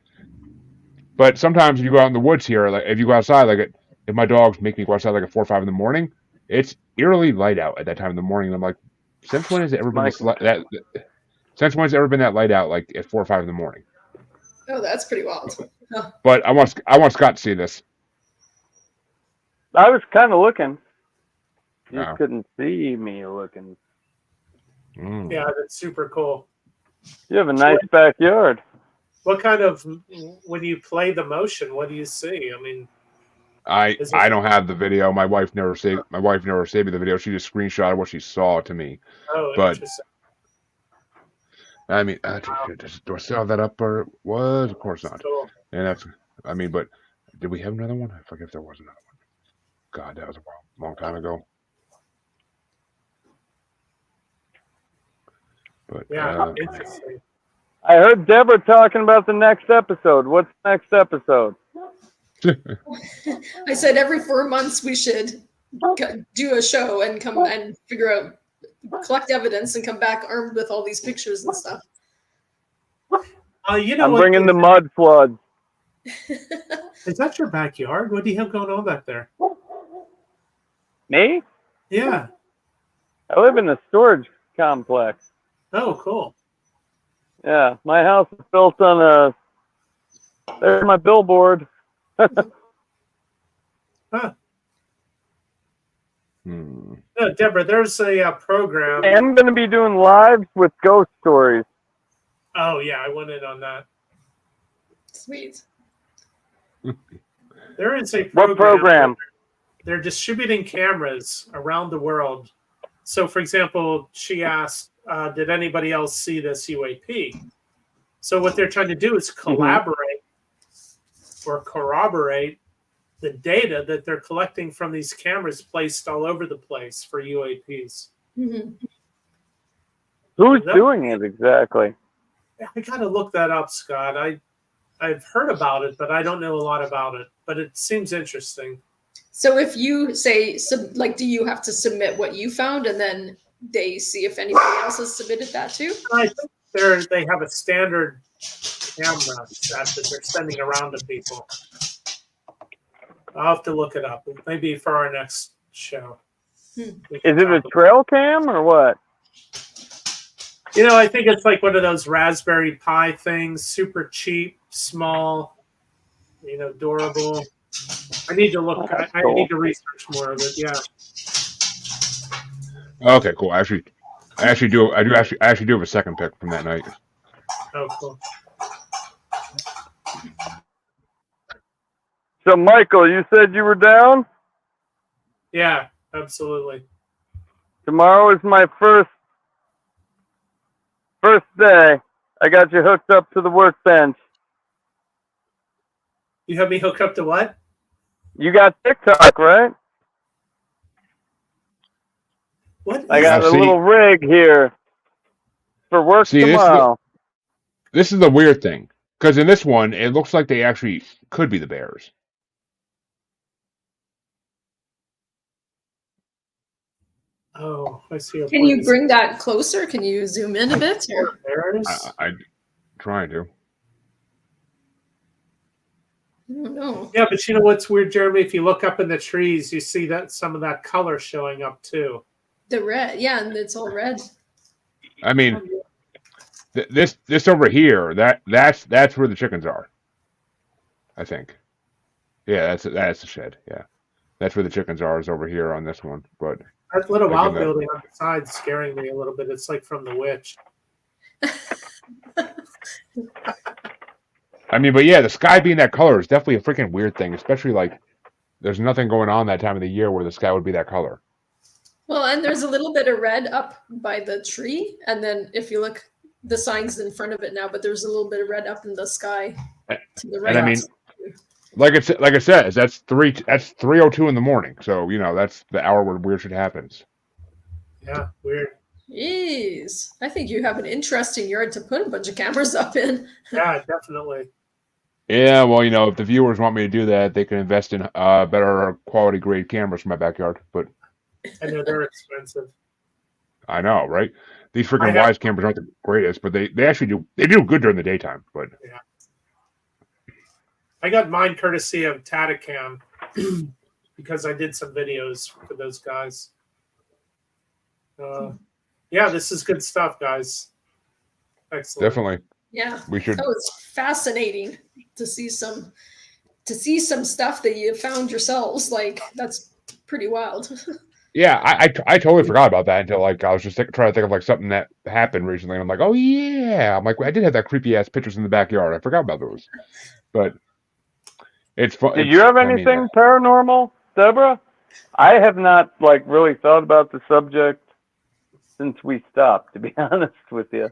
[SPEAKER 3] But sometimes if you go out in the woods here, like if you go outside, like if my dogs make me go outside like at 4 or 5 in the morning, it's eerily light out at that time in the morning. And I'm like, since when has it ever been since when has it ever been that light out, like at 4 or 5 in the morning?
[SPEAKER 1] Oh, that's pretty wild. Huh.
[SPEAKER 3] But I want Scott to see this.
[SPEAKER 4] I was kind of looking. You
[SPEAKER 3] Oh.
[SPEAKER 4] couldn't see me looking.
[SPEAKER 3] Mm.
[SPEAKER 2] Yeah, that's super cool.
[SPEAKER 4] You have a nice backyard.
[SPEAKER 2] What kind of, when you play the motion, what do you see? I mean,
[SPEAKER 3] I don't have the video. My wife never saved me the video. She just screenshotted what she saw to me. But
[SPEAKER 2] interesting.
[SPEAKER 3] I mean, do I still have that up or was? Of course not.
[SPEAKER 2] Cool.
[SPEAKER 3] And that's, I mean, but did we have another one? I forget if there was another one. God, that was a long time ago. But
[SPEAKER 2] Yeah, interesting.
[SPEAKER 4] I heard Deborah talking about the next episode. What's the next episode?
[SPEAKER 1] I said every 4 months we should do a show and come and figure out, collect evidence and come back armed with all these pictures and stuff.
[SPEAKER 2] You know
[SPEAKER 4] I'm
[SPEAKER 2] what,
[SPEAKER 4] bringing the mud floods.
[SPEAKER 2] Is that your backyard? What do you have going on back there?
[SPEAKER 4] Me?
[SPEAKER 2] Yeah.
[SPEAKER 4] I live in a storage complex.
[SPEAKER 2] Oh, cool.
[SPEAKER 4] Yeah, my house is built on there's my billboard.
[SPEAKER 2] Huh.
[SPEAKER 3] Hmm.
[SPEAKER 2] No, Deborah, there's a program.
[SPEAKER 4] I'm going to be doing lives with ghost stories.
[SPEAKER 2] Oh, yeah, I went in on that.
[SPEAKER 1] Sweet.
[SPEAKER 2] There is a program.
[SPEAKER 4] What program?
[SPEAKER 2] They're distributing cameras around the world. So, for example, she asked, did anybody else see this UAP? So what they're trying to do is collaborate or corroborate the data that they're collecting from these cameras placed all over the place for UAPs.
[SPEAKER 1] Mm-hmm.
[SPEAKER 4] Who's doing it exactly?
[SPEAKER 2] I got to look that up, Scott. I've heard about it, but I don't know a lot about it. But it seems interesting.
[SPEAKER 1] So if you say, do you have to submit what you found and then they see if anybody else has submitted that too?
[SPEAKER 2] I think they have a standard camera set that they're sending around to people. I'll have to look it up. Maybe for our next show.
[SPEAKER 4] Is it a trail cam or what?
[SPEAKER 2] You know, I think it's like one of those Raspberry Pi things, super cheap, small, durable. I need to look. I need to research more of it. Yeah.
[SPEAKER 3] Okay, cool. I actually do have a second pick from that night.
[SPEAKER 2] Oh, cool.
[SPEAKER 4] So, Michael, you said you were down?
[SPEAKER 2] Yeah, absolutely.
[SPEAKER 4] Tomorrow is my first day. I got you hooked up to the workbench.
[SPEAKER 2] You have me hooked up to what?
[SPEAKER 4] You got TikTok, right?
[SPEAKER 2] What?
[SPEAKER 4] I got a little rig here for work tomorrow.
[SPEAKER 3] This is the weird thing, because in this one, it looks like they actually could be the bears.
[SPEAKER 2] Oh, I see.
[SPEAKER 1] Can you bring that closer? Can you zoom in a bit? Or?
[SPEAKER 3] I'm trying to.
[SPEAKER 1] I don't know.
[SPEAKER 2] Yeah, but you know what's weird, Jeremy? If you look up in the trees, you see that some of that color showing up too.
[SPEAKER 1] The red, yeah, and it's all red.
[SPEAKER 3] I mean, this over here, that's where the chickens are. I think. Yeah, that's the shed. Yeah, that's where the chickens are. Is over here on this one, but
[SPEAKER 2] that little outbuilding on the side scaring me a little bit. It's like from The Witch.
[SPEAKER 3] I mean, but yeah, the sky being that color is definitely a freaking weird thing, especially like there's nothing going on that time of the year where the sky would be that color.
[SPEAKER 1] Well, and there's a little bit of red up by the tree, and then if you look, the sign's in front of it now, but there's a little bit of red up in the sky to the right.
[SPEAKER 3] And I mean, like it says, that's 3:02 in the morning, so that's the hour where weird shit happens.
[SPEAKER 2] Yeah, weird.
[SPEAKER 1] Jeez. I think you have an interesting yard to put a bunch of cameras up in.
[SPEAKER 2] Yeah, definitely.
[SPEAKER 3] Yeah, well, if the viewers want me to do that, they can invest in better quality grade cameras for my backyard. But
[SPEAKER 2] I know they're expensive.
[SPEAKER 3] I know, right? These
[SPEAKER 2] I
[SPEAKER 3] freaking
[SPEAKER 2] have-
[SPEAKER 3] Wise cameras aren't the greatest, but they actually do good during the daytime. But
[SPEAKER 2] I got mine courtesy of Tadacam because I did some videos for those guys. Yeah, this is good stuff, guys. Excellent.
[SPEAKER 3] definitely,
[SPEAKER 1] Yeah.
[SPEAKER 3] we should.
[SPEAKER 1] Oh, it's fascinating to see some stuff that you found yourselves. Like, that's pretty wild.
[SPEAKER 3] Yeah, I totally forgot about that until I was just trying to think of something that happened recently, and I'm like, oh yeah, I'm like, I did have that creepy ass pictures in the backyard. I forgot about those, but it's fun.
[SPEAKER 4] Did you have anything paranormal, Deborah? I have not really thought about the subject since we stopped, to be honest with you.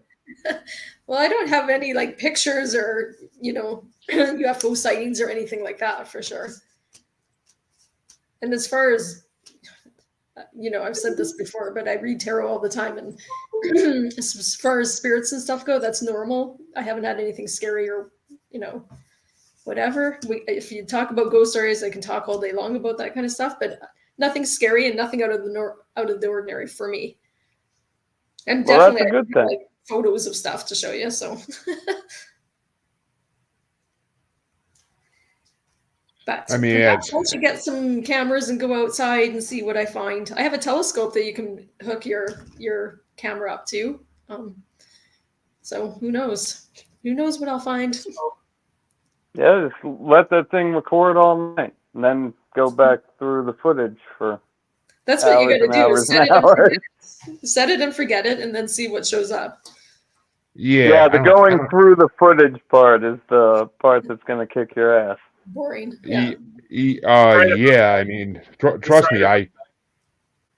[SPEAKER 1] Well, I don't have any pictures or UFO sightings or anything like that for sure. And as far as I've said this before, but I read tarot all the time, and as far as spirits and stuff go, that's normal. I haven't had anything scary or whatever. If you talk about ghost stories, I can talk all day long about that kind of stuff, but nothing scary and nothing out of the ordinary for me. And
[SPEAKER 4] Well,
[SPEAKER 1] definitely
[SPEAKER 4] that's a good thing.
[SPEAKER 1] Photos of stuff to show you. So, but
[SPEAKER 3] I mean,
[SPEAKER 1] perhaps once you get some cameras and go outside and see what I find. I have a telescope that you can hook your camera up to. So who knows? Who knows what I'll find?
[SPEAKER 4] Yeah, just let that thing record all night, and then go back through the footage for.
[SPEAKER 1] That's what you got to do.
[SPEAKER 4] Hours
[SPEAKER 1] Set
[SPEAKER 4] and
[SPEAKER 1] it and
[SPEAKER 4] hours.
[SPEAKER 1] forget it. Set it and forget it, and then see what shows up.
[SPEAKER 3] Yeah,
[SPEAKER 4] The going through the footage part is the part that's going to kick your ass.
[SPEAKER 1] Boring. Yeah.
[SPEAKER 3] Yeah. I mean, trust me,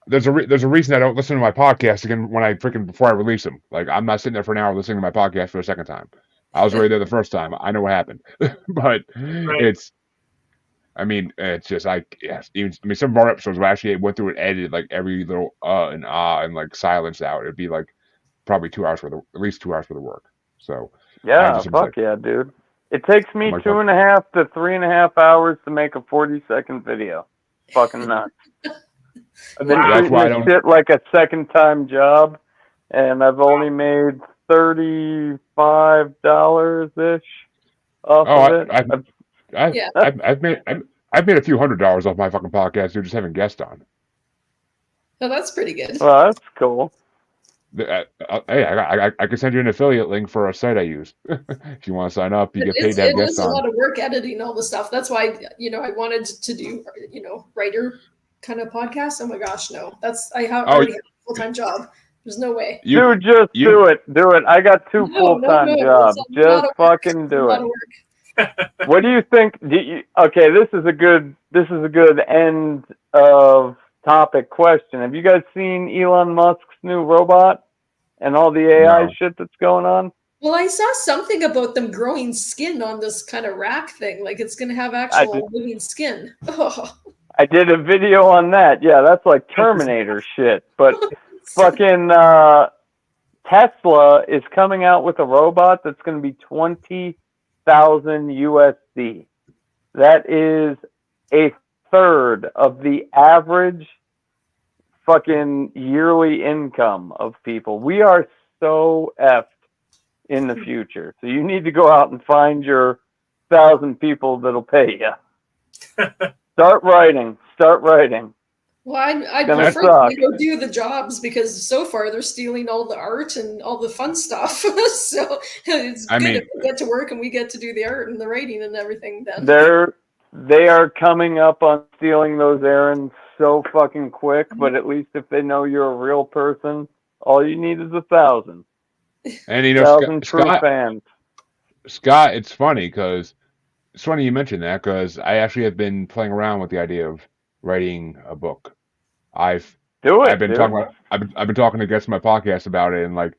[SPEAKER 3] there's a reason I don't listen to my podcast again before I release them. Like, I'm not sitting there for an hour listening to my podcast for a second time. I was already there the first time. I know what happened, but it's just some of our episodes we actually went through and edited every little and and silenced out. It'd be probably 2 hours at least 2 hours for the work. So
[SPEAKER 4] yeah, fuck yeah, dude. It takes me 2.5 to 3.5 hours to make a 40-second video. Fucking nuts. I've been treating this shit like a second-time job, and I've only made $35-ish off of it.
[SPEAKER 3] I've made a few $100s off my fucking podcast, dude, just having guests on.
[SPEAKER 1] Oh, that's pretty good.
[SPEAKER 4] Well, that's cool.
[SPEAKER 3] Hey, I can send you an affiliate link for a site I use. If you want to sign up, you get paid to have guests on.
[SPEAKER 1] It is a lot of work editing all the stuff. That's why I wanted to do writer kind of podcast. Oh my gosh, no, I already have a full-time job. There's no way.
[SPEAKER 4] Dude, just do it. Do it. I got two full-time jobs. Just fucking do it. What do you think? Okay, this is a good end of topic question. Have you guys seen Elon Musk's new robot and all the AI shit that's going on?
[SPEAKER 1] Well, I saw something about them growing skin on this kind of rack thing. Like it's going to have actual living skin. Oh.
[SPEAKER 4] I did a video on that. Yeah, that's like Terminator shit. But fucking Tesla is coming out with a robot that's going to be 20,000 USD. That is a third of the average fucking yearly income of people. We are so effed in the future. So you need to go out and find your 1,000 people that'll pay you. Start writing.
[SPEAKER 1] Well, I'd prefer to go do the jobs because so far they're stealing all the art and all the fun stuff. So it's good if we get to work and we get to do the art and the writing and everything. Then
[SPEAKER 4] they are coming up on stealing those errands so fucking quick. But at least if they know you're a real person, all you need is 1,000.
[SPEAKER 3] And
[SPEAKER 4] 1,000 true fans.
[SPEAKER 3] Scott, it's funny because it's funny you mentioned that because I actually have been playing around with the idea of writing a book. I've been talking to guests on my podcast about it, and like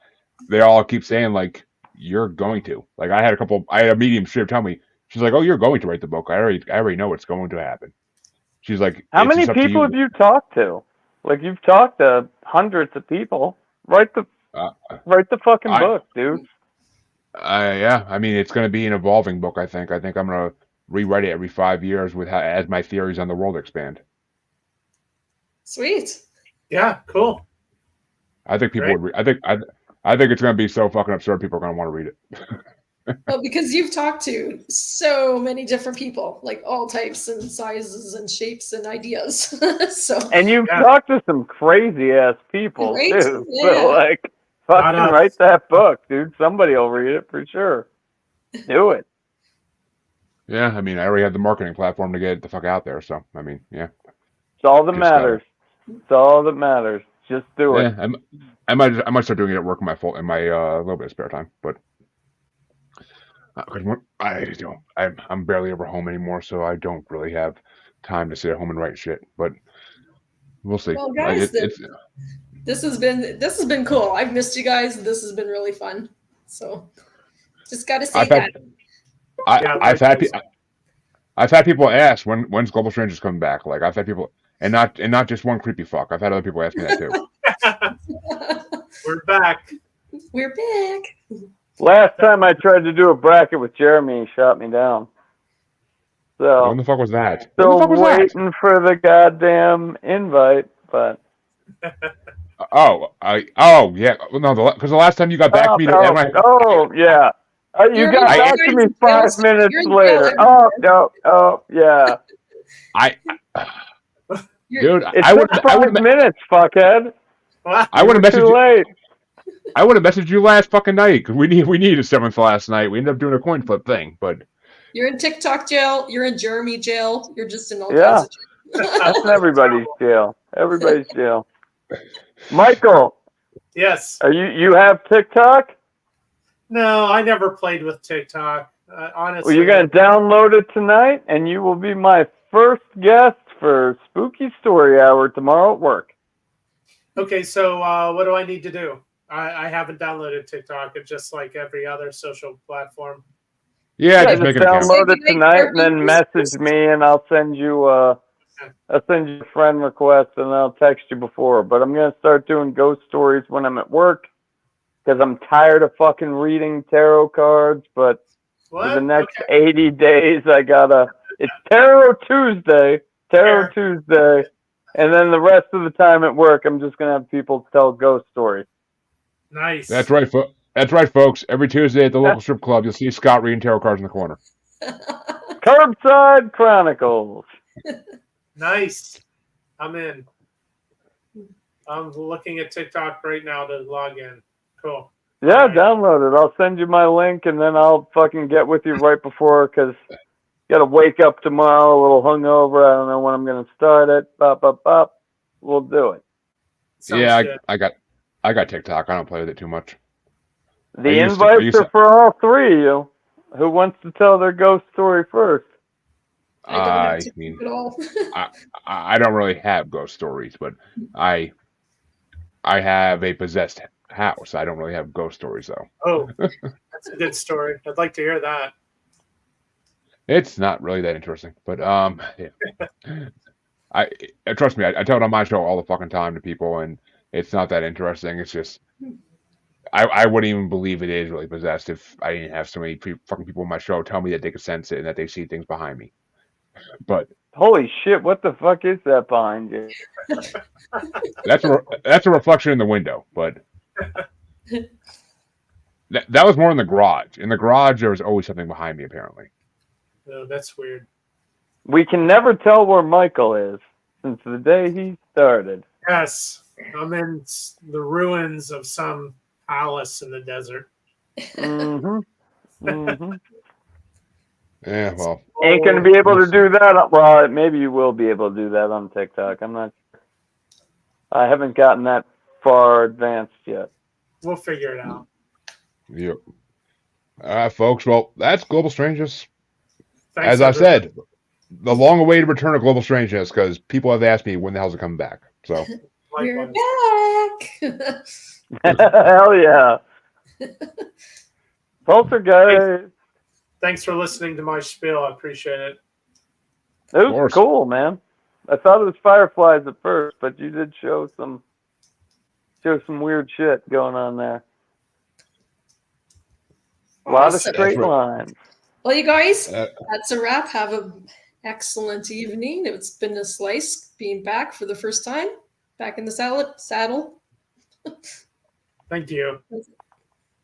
[SPEAKER 3] they all keep saying like you're going to. Like I had a medium straight tell me, she's like, "Oh, you're going to write the book. I already know what's going to happen." She's like,
[SPEAKER 4] "How many people have you talked to? Like you've talked to hundreds of people, Write the
[SPEAKER 3] Uh,
[SPEAKER 4] fucking
[SPEAKER 3] I
[SPEAKER 4] book, dude.
[SPEAKER 3] yeah, I mean it's going to be an evolving book. I think I'm going to rewrite it every 5 years with as my theories on the world expand.
[SPEAKER 1] Sweet.
[SPEAKER 2] Yeah, cool.
[SPEAKER 3] I think people
[SPEAKER 2] Great.
[SPEAKER 3] would. I think it's going to be so fucking absurd. People are going to want to read it.
[SPEAKER 1] Well, because you've talked to so many different people, like all types and sizes and shapes and ideas. So
[SPEAKER 4] And you've
[SPEAKER 2] Yeah.
[SPEAKER 4] talked to some crazy ass people
[SPEAKER 1] Right?
[SPEAKER 4] too.
[SPEAKER 1] Yeah.
[SPEAKER 4] So like,
[SPEAKER 2] Not
[SPEAKER 4] fucking
[SPEAKER 2] us.
[SPEAKER 4] write that book, dude. Somebody will read it for sure. Do it.
[SPEAKER 3] Yeah, I mean I already have the marketing platform to get it the fuck out there. So I mean, yeah,
[SPEAKER 4] It's all that
[SPEAKER 3] Just,
[SPEAKER 4] matters. It's all that matters. Just do it.
[SPEAKER 3] yeah. I might start doing it at work in my little bit of spare time, but. I'm barely ever home anymore, so I don't really have time to sit at home and write shit. But we'll see.
[SPEAKER 1] Well, guys,
[SPEAKER 3] It's
[SPEAKER 1] this has been cool. I've missed you guys. This has been really fun. So just got to say
[SPEAKER 3] I've had-
[SPEAKER 1] that.
[SPEAKER 3] I've had people ask when's Global Strangers coming back. Like I've had people, and not just one creepy fuck. I've had other people ask me that too.
[SPEAKER 2] We're back.
[SPEAKER 1] We're back.
[SPEAKER 4] Last time I tried to do a bracket with Jeremy, he shot me down. So
[SPEAKER 3] When the fuck was that? When the
[SPEAKER 4] still
[SPEAKER 3] fuck was that?
[SPEAKER 4] waiting for the goddamn invite, but
[SPEAKER 3] Oh yeah. Well, no, because the last time you got back to me,
[SPEAKER 4] yeah. You
[SPEAKER 1] You're
[SPEAKER 4] got
[SPEAKER 1] in
[SPEAKER 4] back to me
[SPEAKER 1] jail.
[SPEAKER 4] 5 minutes
[SPEAKER 1] You're in
[SPEAKER 4] later.
[SPEAKER 1] jail.
[SPEAKER 4] Yeah.
[SPEAKER 3] dude,
[SPEAKER 4] It's
[SPEAKER 3] I would
[SPEAKER 4] 5 minutes, fuckhead.
[SPEAKER 3] I would have
[SPEAKER 4] Too
[SPEAKER 3] messaged you.
[SPEAKER 4] late.
[SPEAKER 3] I would have messaged you last fucking night because we needed seventh last night. We ended up doing a coin flip thing, but
[SPEAKER 1] You're in TikTok jail. You're in Jeremy jail. You're just in all
[SPEAKER 4] Yeah.
[SPEAKER 1] kinds of jail.
[SPEAKER 4] That's in everybody's jail. Everybody's jail. Michael,
[SPEAKER 2] Yes.
[SPEAKER 4] are you have TikTok?
[SPEAKER 2] No, I never played with TikTok. Honestly.
[SPEAKER 4] Well, you're going to download it tonight, and you will be my first guest for Spooky Story Hour tomorrow at work.
[SPEAKER 2] Okay, so what do I need to do? I haven't downloaded TikTok. It's just like every other social platform.
[SPEAKER 3] yeah,
[SPEAKER 4] Yeah,
[SPEAKER 3] just make
[SPEAKER 4] just
[SPEAKER 3] an account.
[SPEAKER 4] download it tonight, and then message me, and I'll send you a friend request, and I'll text you before. But I'm going to start doing ghost stories when I'm at work, because I'm tired of fucking reading tarot cards, but
[SPEAKER 2] What?
[SPEAKER 4] for the next 80 days, it's Tarot Tuesday, and then the rest of the time at work, I'm just going to have people tell ghost stories.
[SPEAKER 2] Nice.
[SPEAKER 3] That's right, folks. Every Tuesday at the local strip club, you'll see Scott reading tarot cards in the corner.
[SPEAKER 4] Curbside Chronicles.
[SPEAKER 2] Nice. I'm in. I'm looking at TikTok right now to log in. Cool.
[SPEAKER 4] Yeah, download it. I'll send you my link, and then I'll fucking get with you right before, because got to wake up tomorrow a little hungover. I don't know when I'm going to start it. Bop. We'll do it.
[SPEAKER 2] Sounds good.
[SPEAKER 3] I got TikTok. I don't play with it too much.
[SPEAKER 4] The invites are for all three of you. Who wants to tell their ghost story first?
[SPEAKER 1] I don't have
[SPEAKER 3] I
[SPEAKER 1] to
[SPEAKER 3] mean,
[SPEAKER 1] at all.
[SPEAKER 3] I don't really have ghost stories, but I have a possessed house. I don't really have ghost stories though.
[SPEAKER 2] Oh, that's a good story. I'd like to hear that.
[SPEAKER 3] It's not really that interesting, but yeah. I trust me. I tell it on my show all the fucking time to people, and it's not that interesting. It's just I wouldn't even believe it is really possessed if I didn't have so many fucking people on my show tell me that they can sense it and that they see things behind me. But
[SPEAKER 4] holy shit, what the fuck is that behind you?
[SPEAKER 3] that's a reflection in the window. But that was more in the garage. In the garage, there was always something behind me. Apparently.
[SPEAKER 2] Oh, that's weird.
[SPEAKER 4] We can never tell where Michael is since the day he started.
[SPEAKER 2] Yes, I'm in the ruins of some palace in the desert.
[SPEAKER 3] Yeah, well,
[SPEAKER 4] Ain't gonna be able to do that. Well, maybe you will be able to do that on TikTok. I'm not. I haven't gotten that far advanced yet.
[SPEAKER 2] We'll figure it out.
[SPEAKER 3] Yep. All right, folks. Well, that's Global Strangeness.
[SPEAKER 2] Thanks,
[SPEAKER 3] As I
[SPEAKER 2] everyone.
[SPEAKER 3] said, the long-awaited return of Global Strangeness, because people have asked me when the hell's it coming back. So
[SPEAKER 1] We're
[SPEAKER 2] Likewise.
[SPEAKER 1] back.
[SPEAKER 4] Hell yeah. Poltergeist.
[SPEAKER 2] Thanks for listening to my spiel. I appreciate it.
[SPEAKER 4] It was cool, man. I thought it was fireflies at first, but you did show some Shows some weird shit going on there. A lot of
[SPEAKER 1] Awesome.
[SPEAKER 4] straight
[SPEAKER 3] That's what-
[SPEAKER 4] lines.
[SPEAKER 1] Well, you guys,
[SPEAKER 3] Uh,
[SPEAKER 1] that's a wrap. Have an excellent evening. It's been a slice being back for the first time, back in the saddle.
[SPEAKER 2] Thank you.